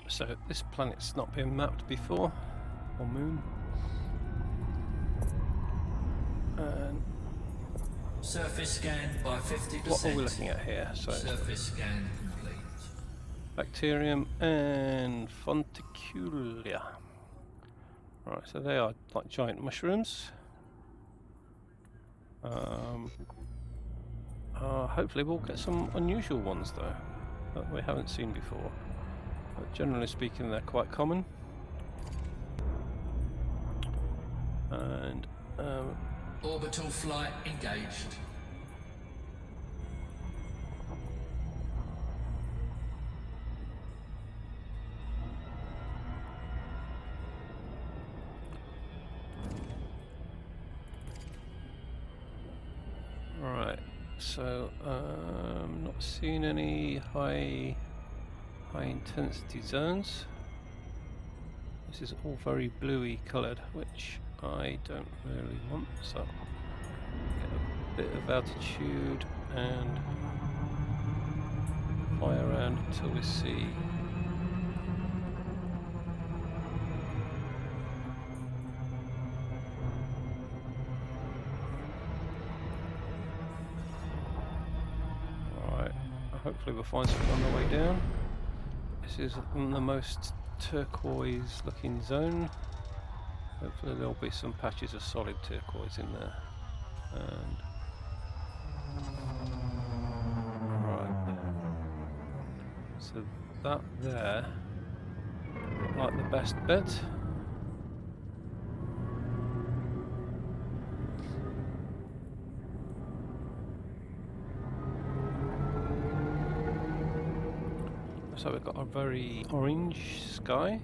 So this planet's not been mapped before, or moon. And Surface scan by 50%. what are we looking at here? So it's Surface scan complete. Bacterium and Fonticulia. Right, so they are like giant mushrooms. Hopefully we'll get some unusual ones though, that we haven't seen before. But generally speaking, they're quite common. And Orbital flight engaged. right, so not seeing any high intensity zones. This is all very bluey coloured, which I don't really want, so get a bit of altitude and fly around until we see hopefully we'll find something on the way down. This is the most turquoise looking zone. Hopefully there'll be some patches of solid turquoise in there. And right, so that there looked like the best bet. So we've got a very orange sky.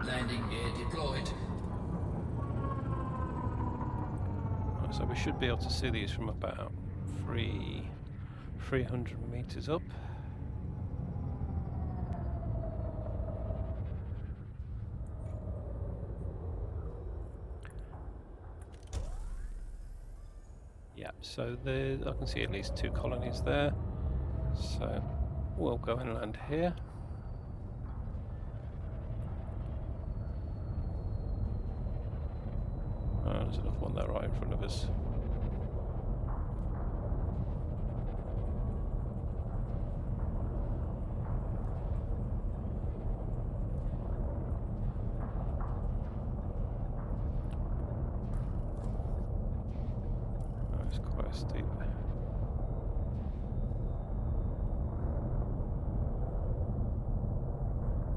Landing gear deployed. Right, so we should be able to see these from about 300 meters up. Yeah, so there I can see at least 2 colonies there. So we'll go and land here. There's another one there right in front of us. It's quite steep.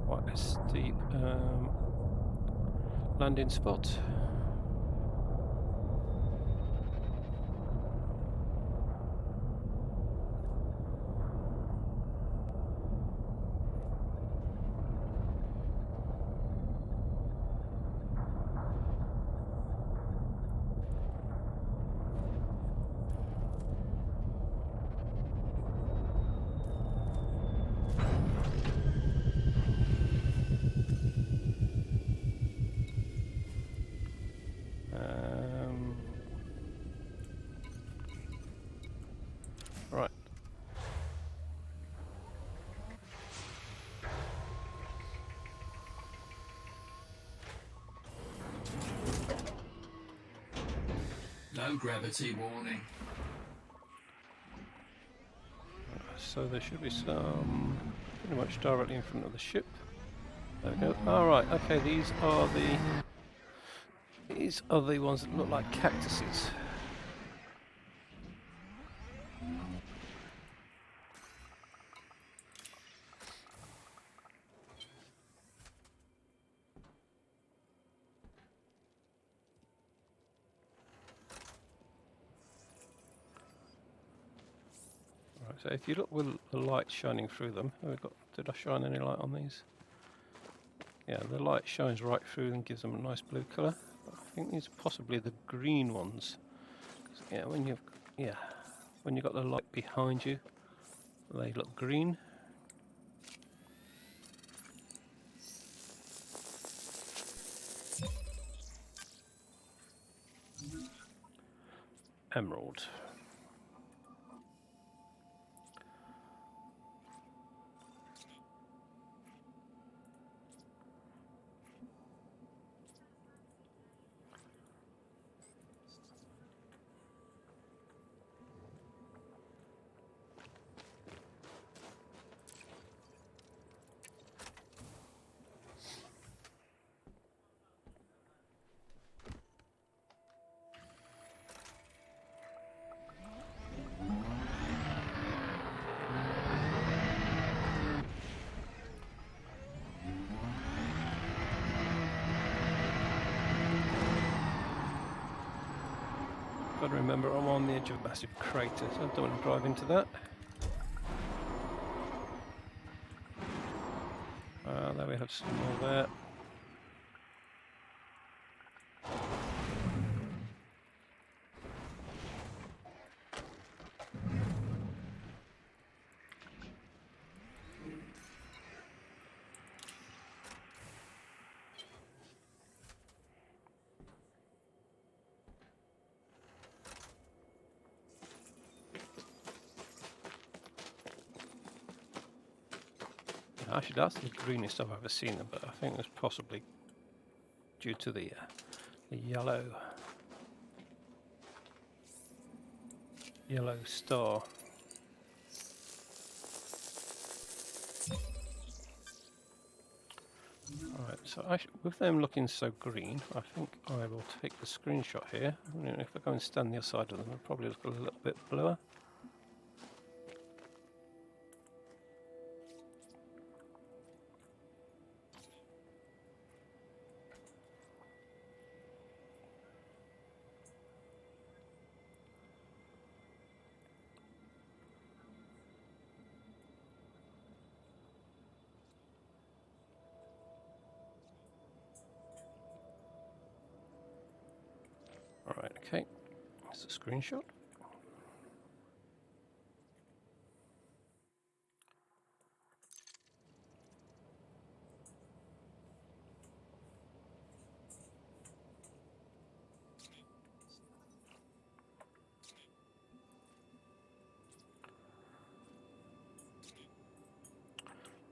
Quite a steep landing spot. Right. Low gravity warning. So there should be some pretty much directly in front of the ship. There we go. Alright, okay, these are the ones that look like cactuses. So if you look with the light shining through them, did I shine any light on these? Yeah, the light shines right through and gives them a nice blue colour. But I think these are possibly the green ones. Yeah, when you've got the light behind you, they look green. emerald. Got to remember I'm on the edge of a massive crater, so I don't want to drive into that. There we have some more there. Actually, that's the greenest I've ever seen them, but I think that's possibly due to the yellow star. Alright, so with them looking so green, I think I will take the screenshot here. I mean, if I go and stand the other side of them, it'll probably look a little bit bluer. Alright, okay, that's a screenshot.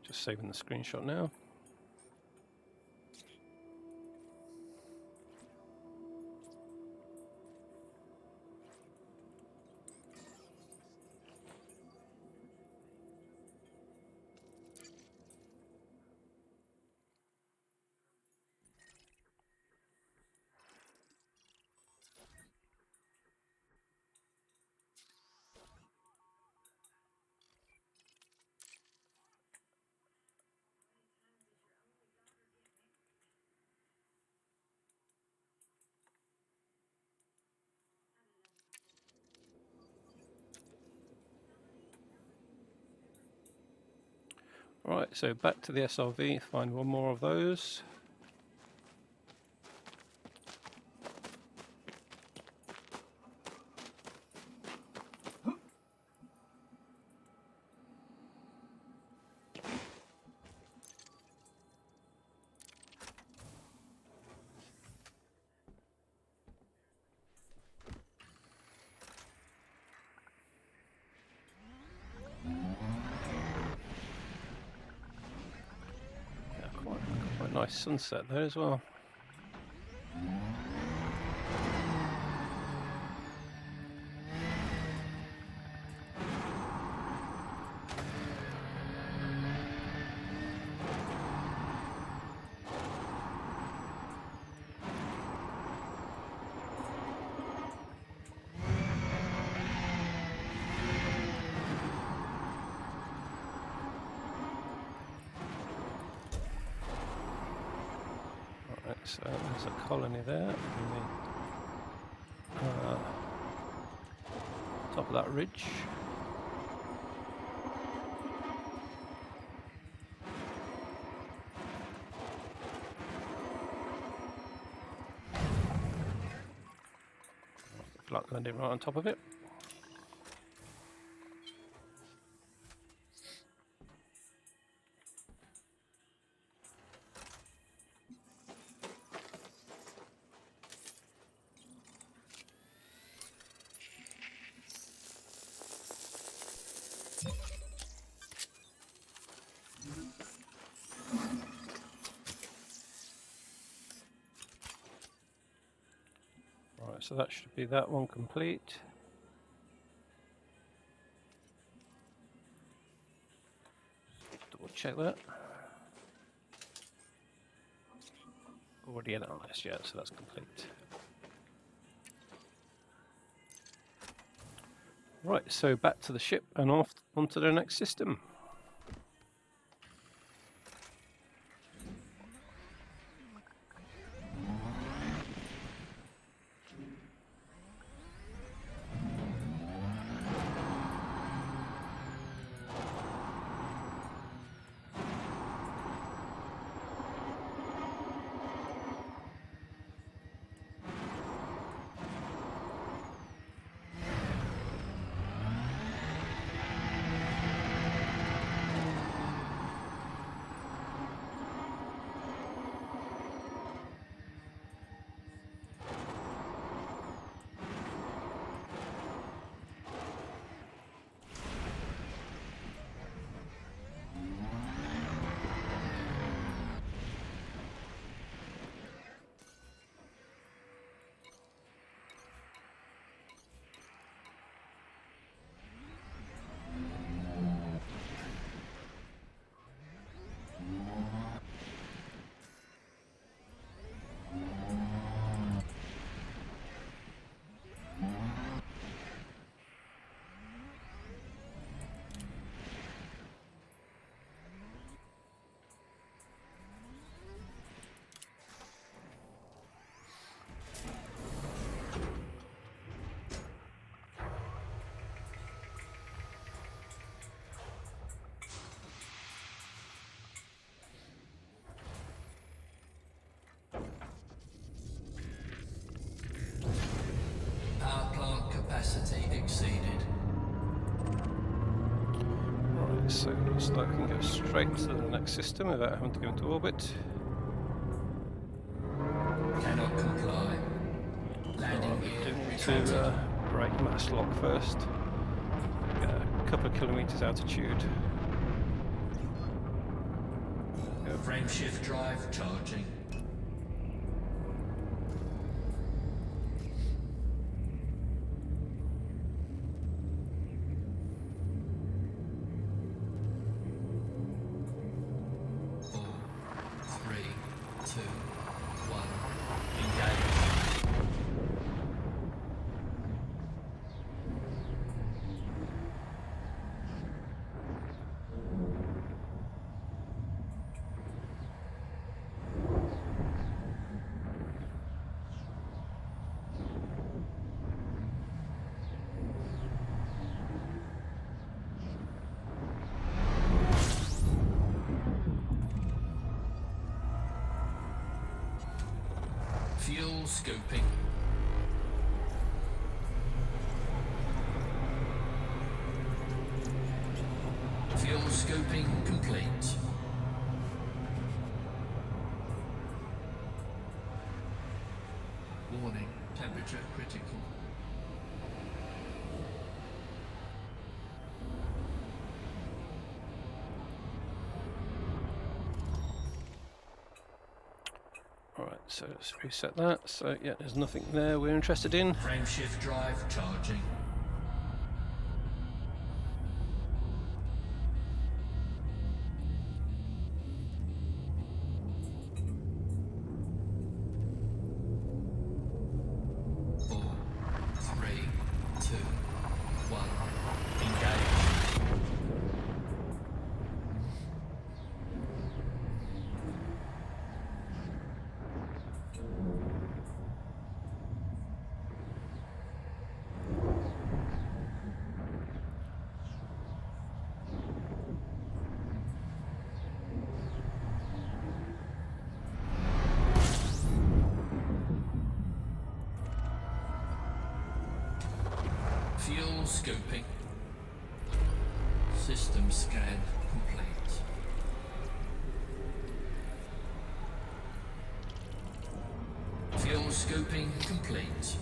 Just saving the screenshot now. Right, so back to the SRV, find one more of those. Quite nice sunset there as well. So there's a colony there on the top of that ridge. Flat landing right on top of it. so that should be that one complete. Double check that. Already analysed, yeah, so that's complete. Right, so back to the ship and off onto the next system. Power plant capacity exceeded. Right, so it looks like we can go straight to the next system without having to go into orbit. Cannot comply. Landing We do gear need retracted. to break mass lock first. Get a couple of kilometres altitude. Frame shift drive charging. Four, three, two, one. Engage. Fuel scoping. Fuel scoping complete. Warning, temperature critical. Alright, so let's reset that. So yeah, there's nothing there we're interested in. Frame shift drive charging. Four, three, two, one. Engage. Fuel scoping. System scan complete. Fuel scoping complete.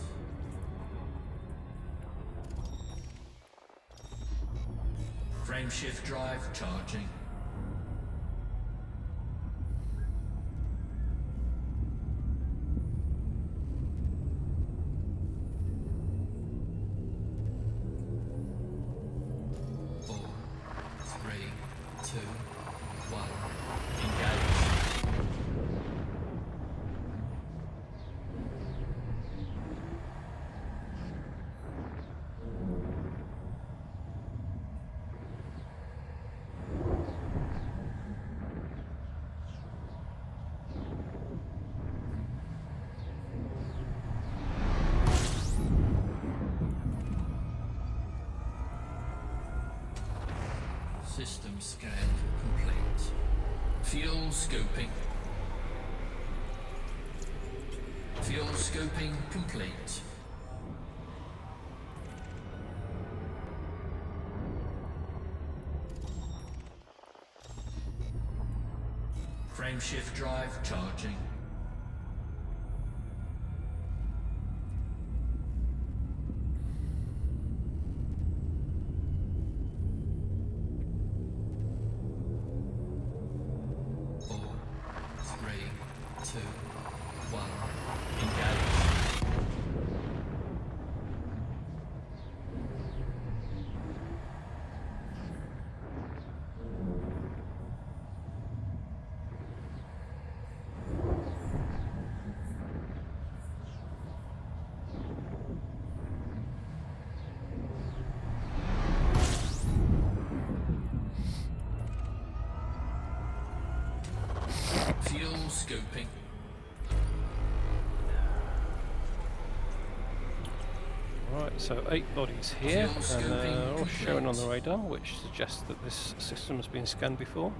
Frame shift drive charging. System scan complete. Fuel scoping. Fuel scoping complete. Frameshift drive charging. Fuel scoping. Right, so 8 bodies here, Fuel and scoping all shown on the complete. radar, which suggests that this system has been scanned before.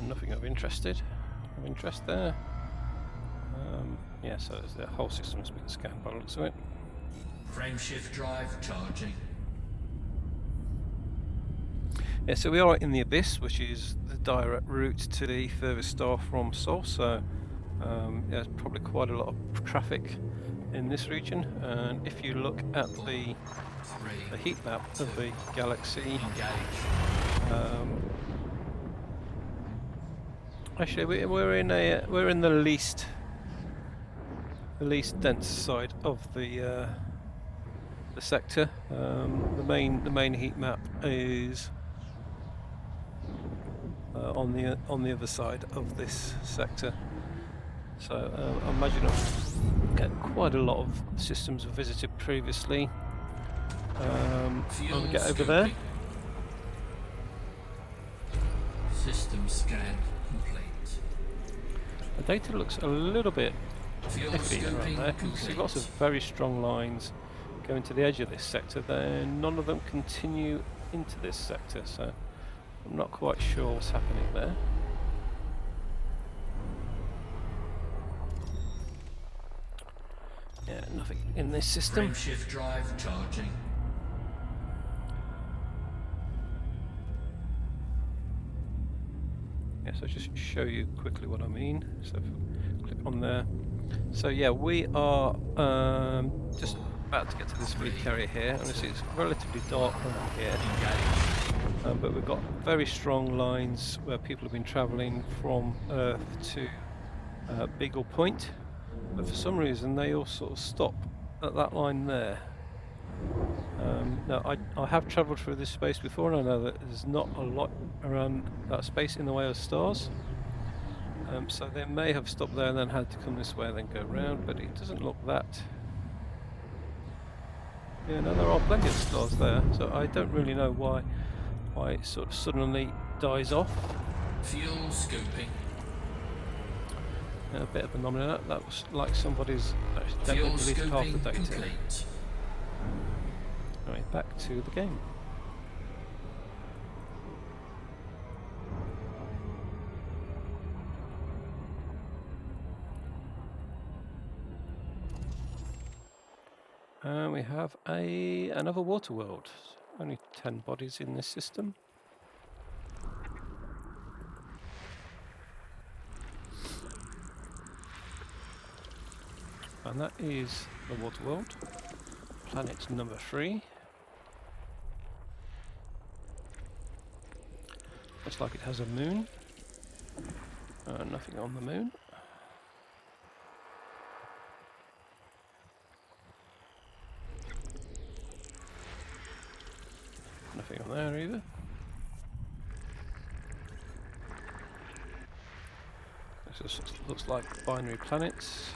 Nothing of interest there. Yeah, so the whole system has been scanned by the looks of it. Frameshift drive charging. Yeah, so we are in the Abyss, which is the direct route to the furthest star from Sol, so yeah, there's probably quite a lot of traffic in this region. And if you look at the heat map of the galaxy, Engage. actually we're in the least dense side of the sector. The main heat map is on the other side of this sector. So I imagine quite a lot of systems were visited previously. When we get over there. System scan complete. The data looks a little bit Fuel iffy around scoping there. You can see lots of complete. very strong lines going to the edge of this sector. Then none of them continue into this sector, so I'm not quite sure what's happening there. Yeah, nothing in this system. Frameshift drive charging. Yes, I'll just show you quickly what I mean. So if I click on there. So yeah, we are just about to get to this fleet carrier here. And it's relatively dark around here. Engage. But we've got very strong lines where people have been travelling from Earth to Beagle Point. But for some reason they all sort of stop at that line there. Now I have travelled through this space before, and I know that there's not a lot around that space in the way of stars. So they may have stopped there and then had to come this way and then go round, but it doesn't look that. Yeah, no, there are plenty of stars there, so I don't really know why it sort of suddenly dies off. Fuel scoping. A bit of a anomaly. That was like somebody's actually Fuel deleted half the scoping data. complete. Right, back to the game. And we have another water world. Only 10 bodies in this system. And that is the water world. Planet number 3. Looks like it has a moon. Nothing on the moon. Nothing on there either. This just looks like binary planets.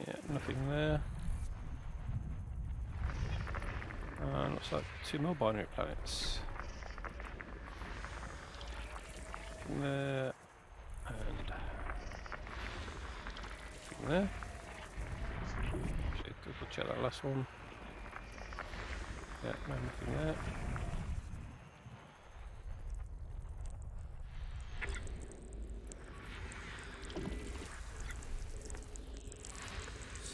Yeah, nothing there. Looks like 2 more binary planets. nothing there, and nothing there. Actually, double check that last one. Yeah, no, nothing there.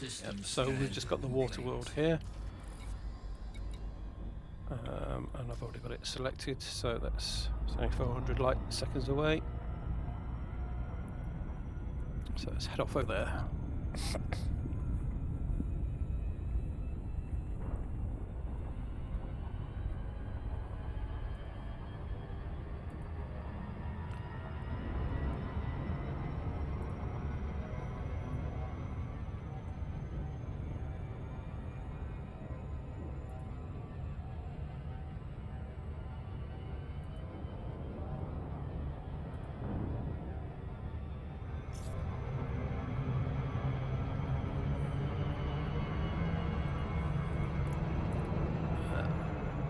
Yep, so we've just got the water world here. And I've already got it selected, so that's only 400 light seconds away. So let's head off over there.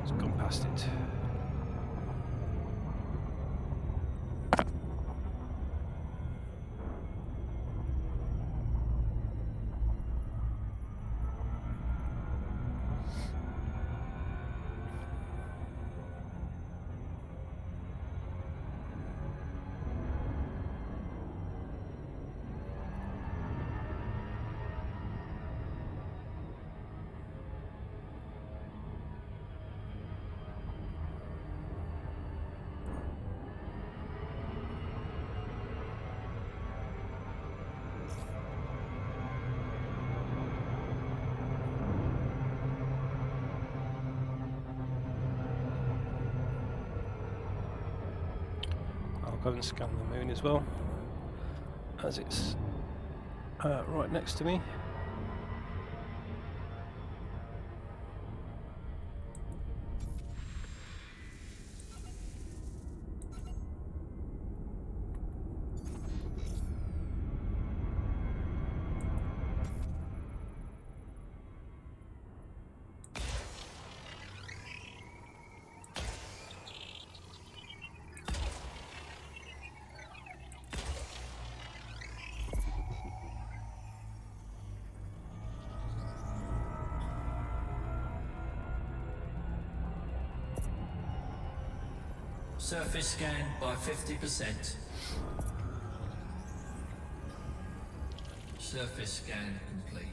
It's gone past it. I'll go and scan the moon as well, as it's right next to me. Surface scan by 50%. Surface scan complete.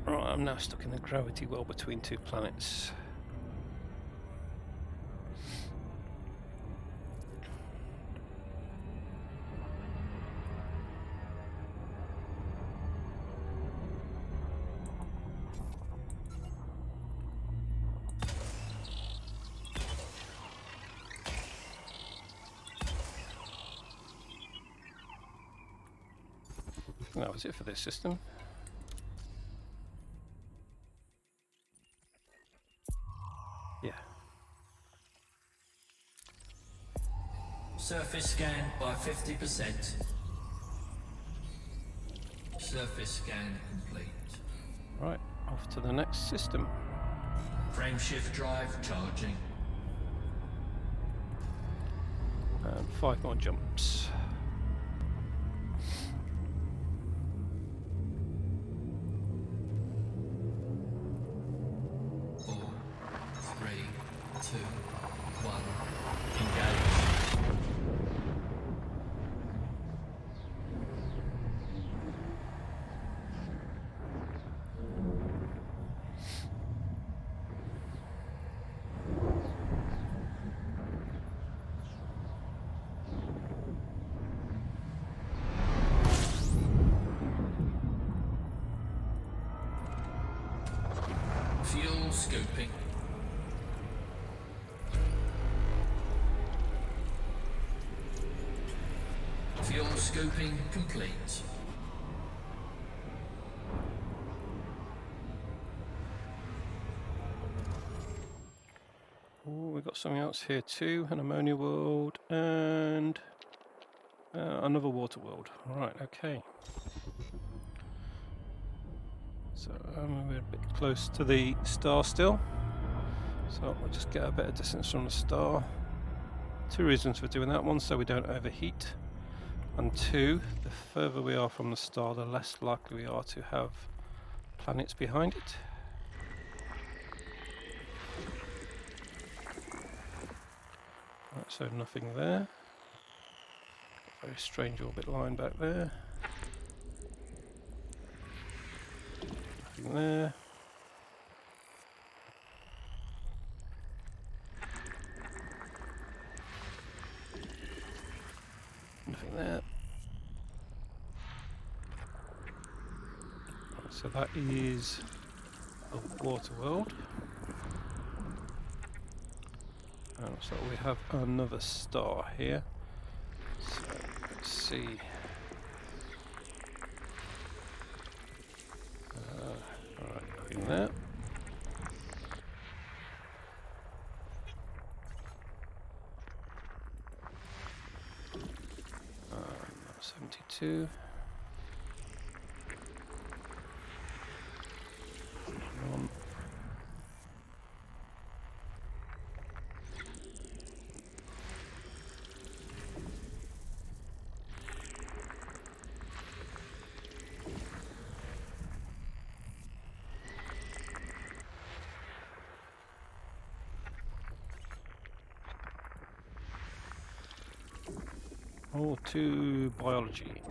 Right, I'm now stuck in the gravity well between two planets. That was it for this system. Yeah. Surface scan by 50%. Surface scan complete. Right, off to the next system. Frameshift drive charging. And 5 more jumps. Fuel scoping. Fuel scoping complete. Oh, we've got something else here too, an ammonia world and Another water world. Right, okay. So we're a bit close to the star still. So we'll just get a better distance from the star. 2 reasons for doing that. One, so we don't overheat. And 2, the further we are from the star, the less likely we are to have planets behind it. Right, so nothing there. Very strange orbit line back there. Nothing there. Nothing there. Right, so that is a water world. So we have another star here. So let's see. Alright, nothing there. 72. Or to biology.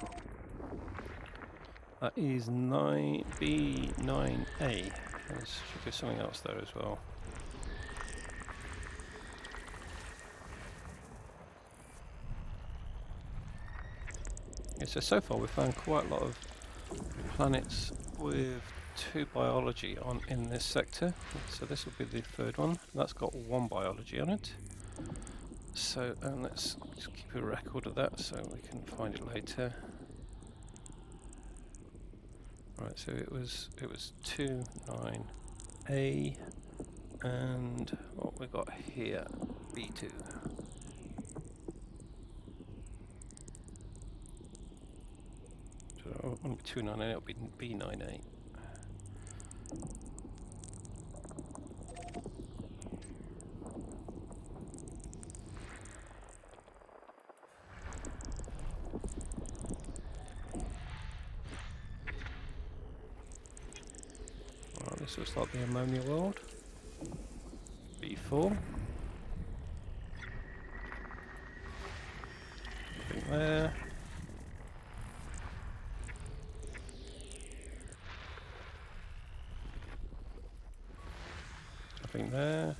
That is B9A. There should be something else there as well. Yeah, so far we've found quite a lot of planets with 2 biology on in this sector. So this will be the 3rd one. That's got 1 biology on it. So let's just keep a record of that so we can find it later. Right, so it was 29A, and what we got here, B2. So it won't be 29A, it'll be B9A. This looks like the ammonia world. B4. Nothing there. Nothing there.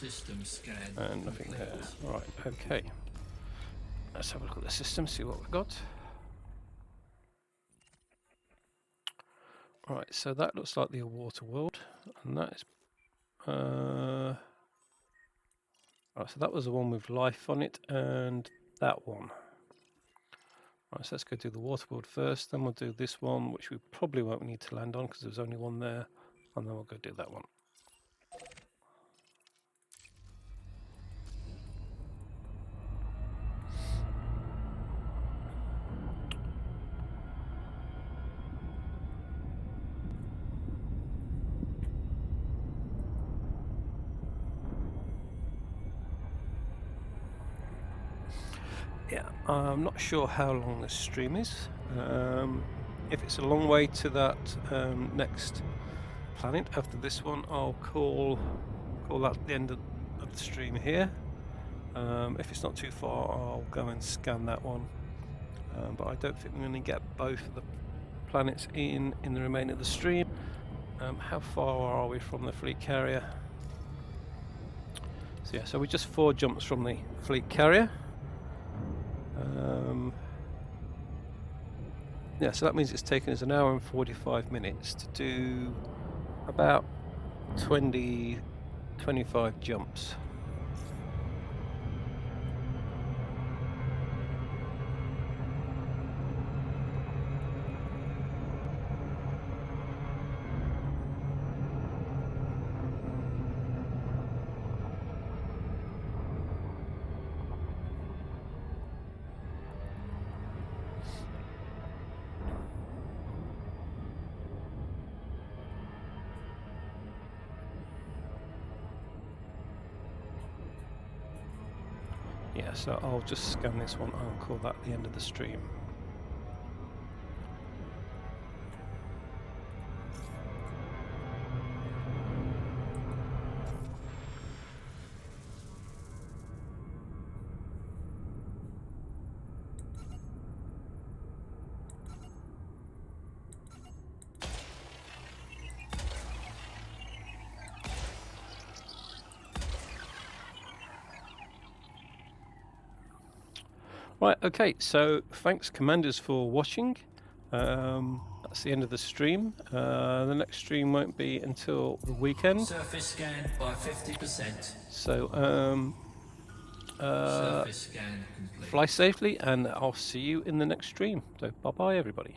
System scan. And nothing there. Right, okay. Let's have a look at the system, see what we've got. Right, so that looks like the water world, and that is right, so that was the one with life on it, and that one. Right, so let's go do the water world first, then we'll do this one, which we probably won't need to land on because there's only one there, and then we'll go do that one. Yeah, I'm not sure how long this stream is. If it's a long way to that next planet after this one, I'll call that the end of the stream here. If it's not too far, I'll go and scan that one. But I don't think we're going to get both of the planets in the remainder of the stream. How far are we from the fleet carrier? So yeah, so we're just 4 jumps from the fleet carrier. Yeah, so that means it's taken us 1 hour and 45 minutes to do about 25 jumps. Yeah, so I'll just scan this one. I'll call that the end of the stream. Right, okay, so thanks commanders for watching. That's the end of the stream. The next stream won't be until the weekend. Surface scan by 50%. So Surface scan complete. fly safely, and I'll see you in the next stream. So bye bye everybody.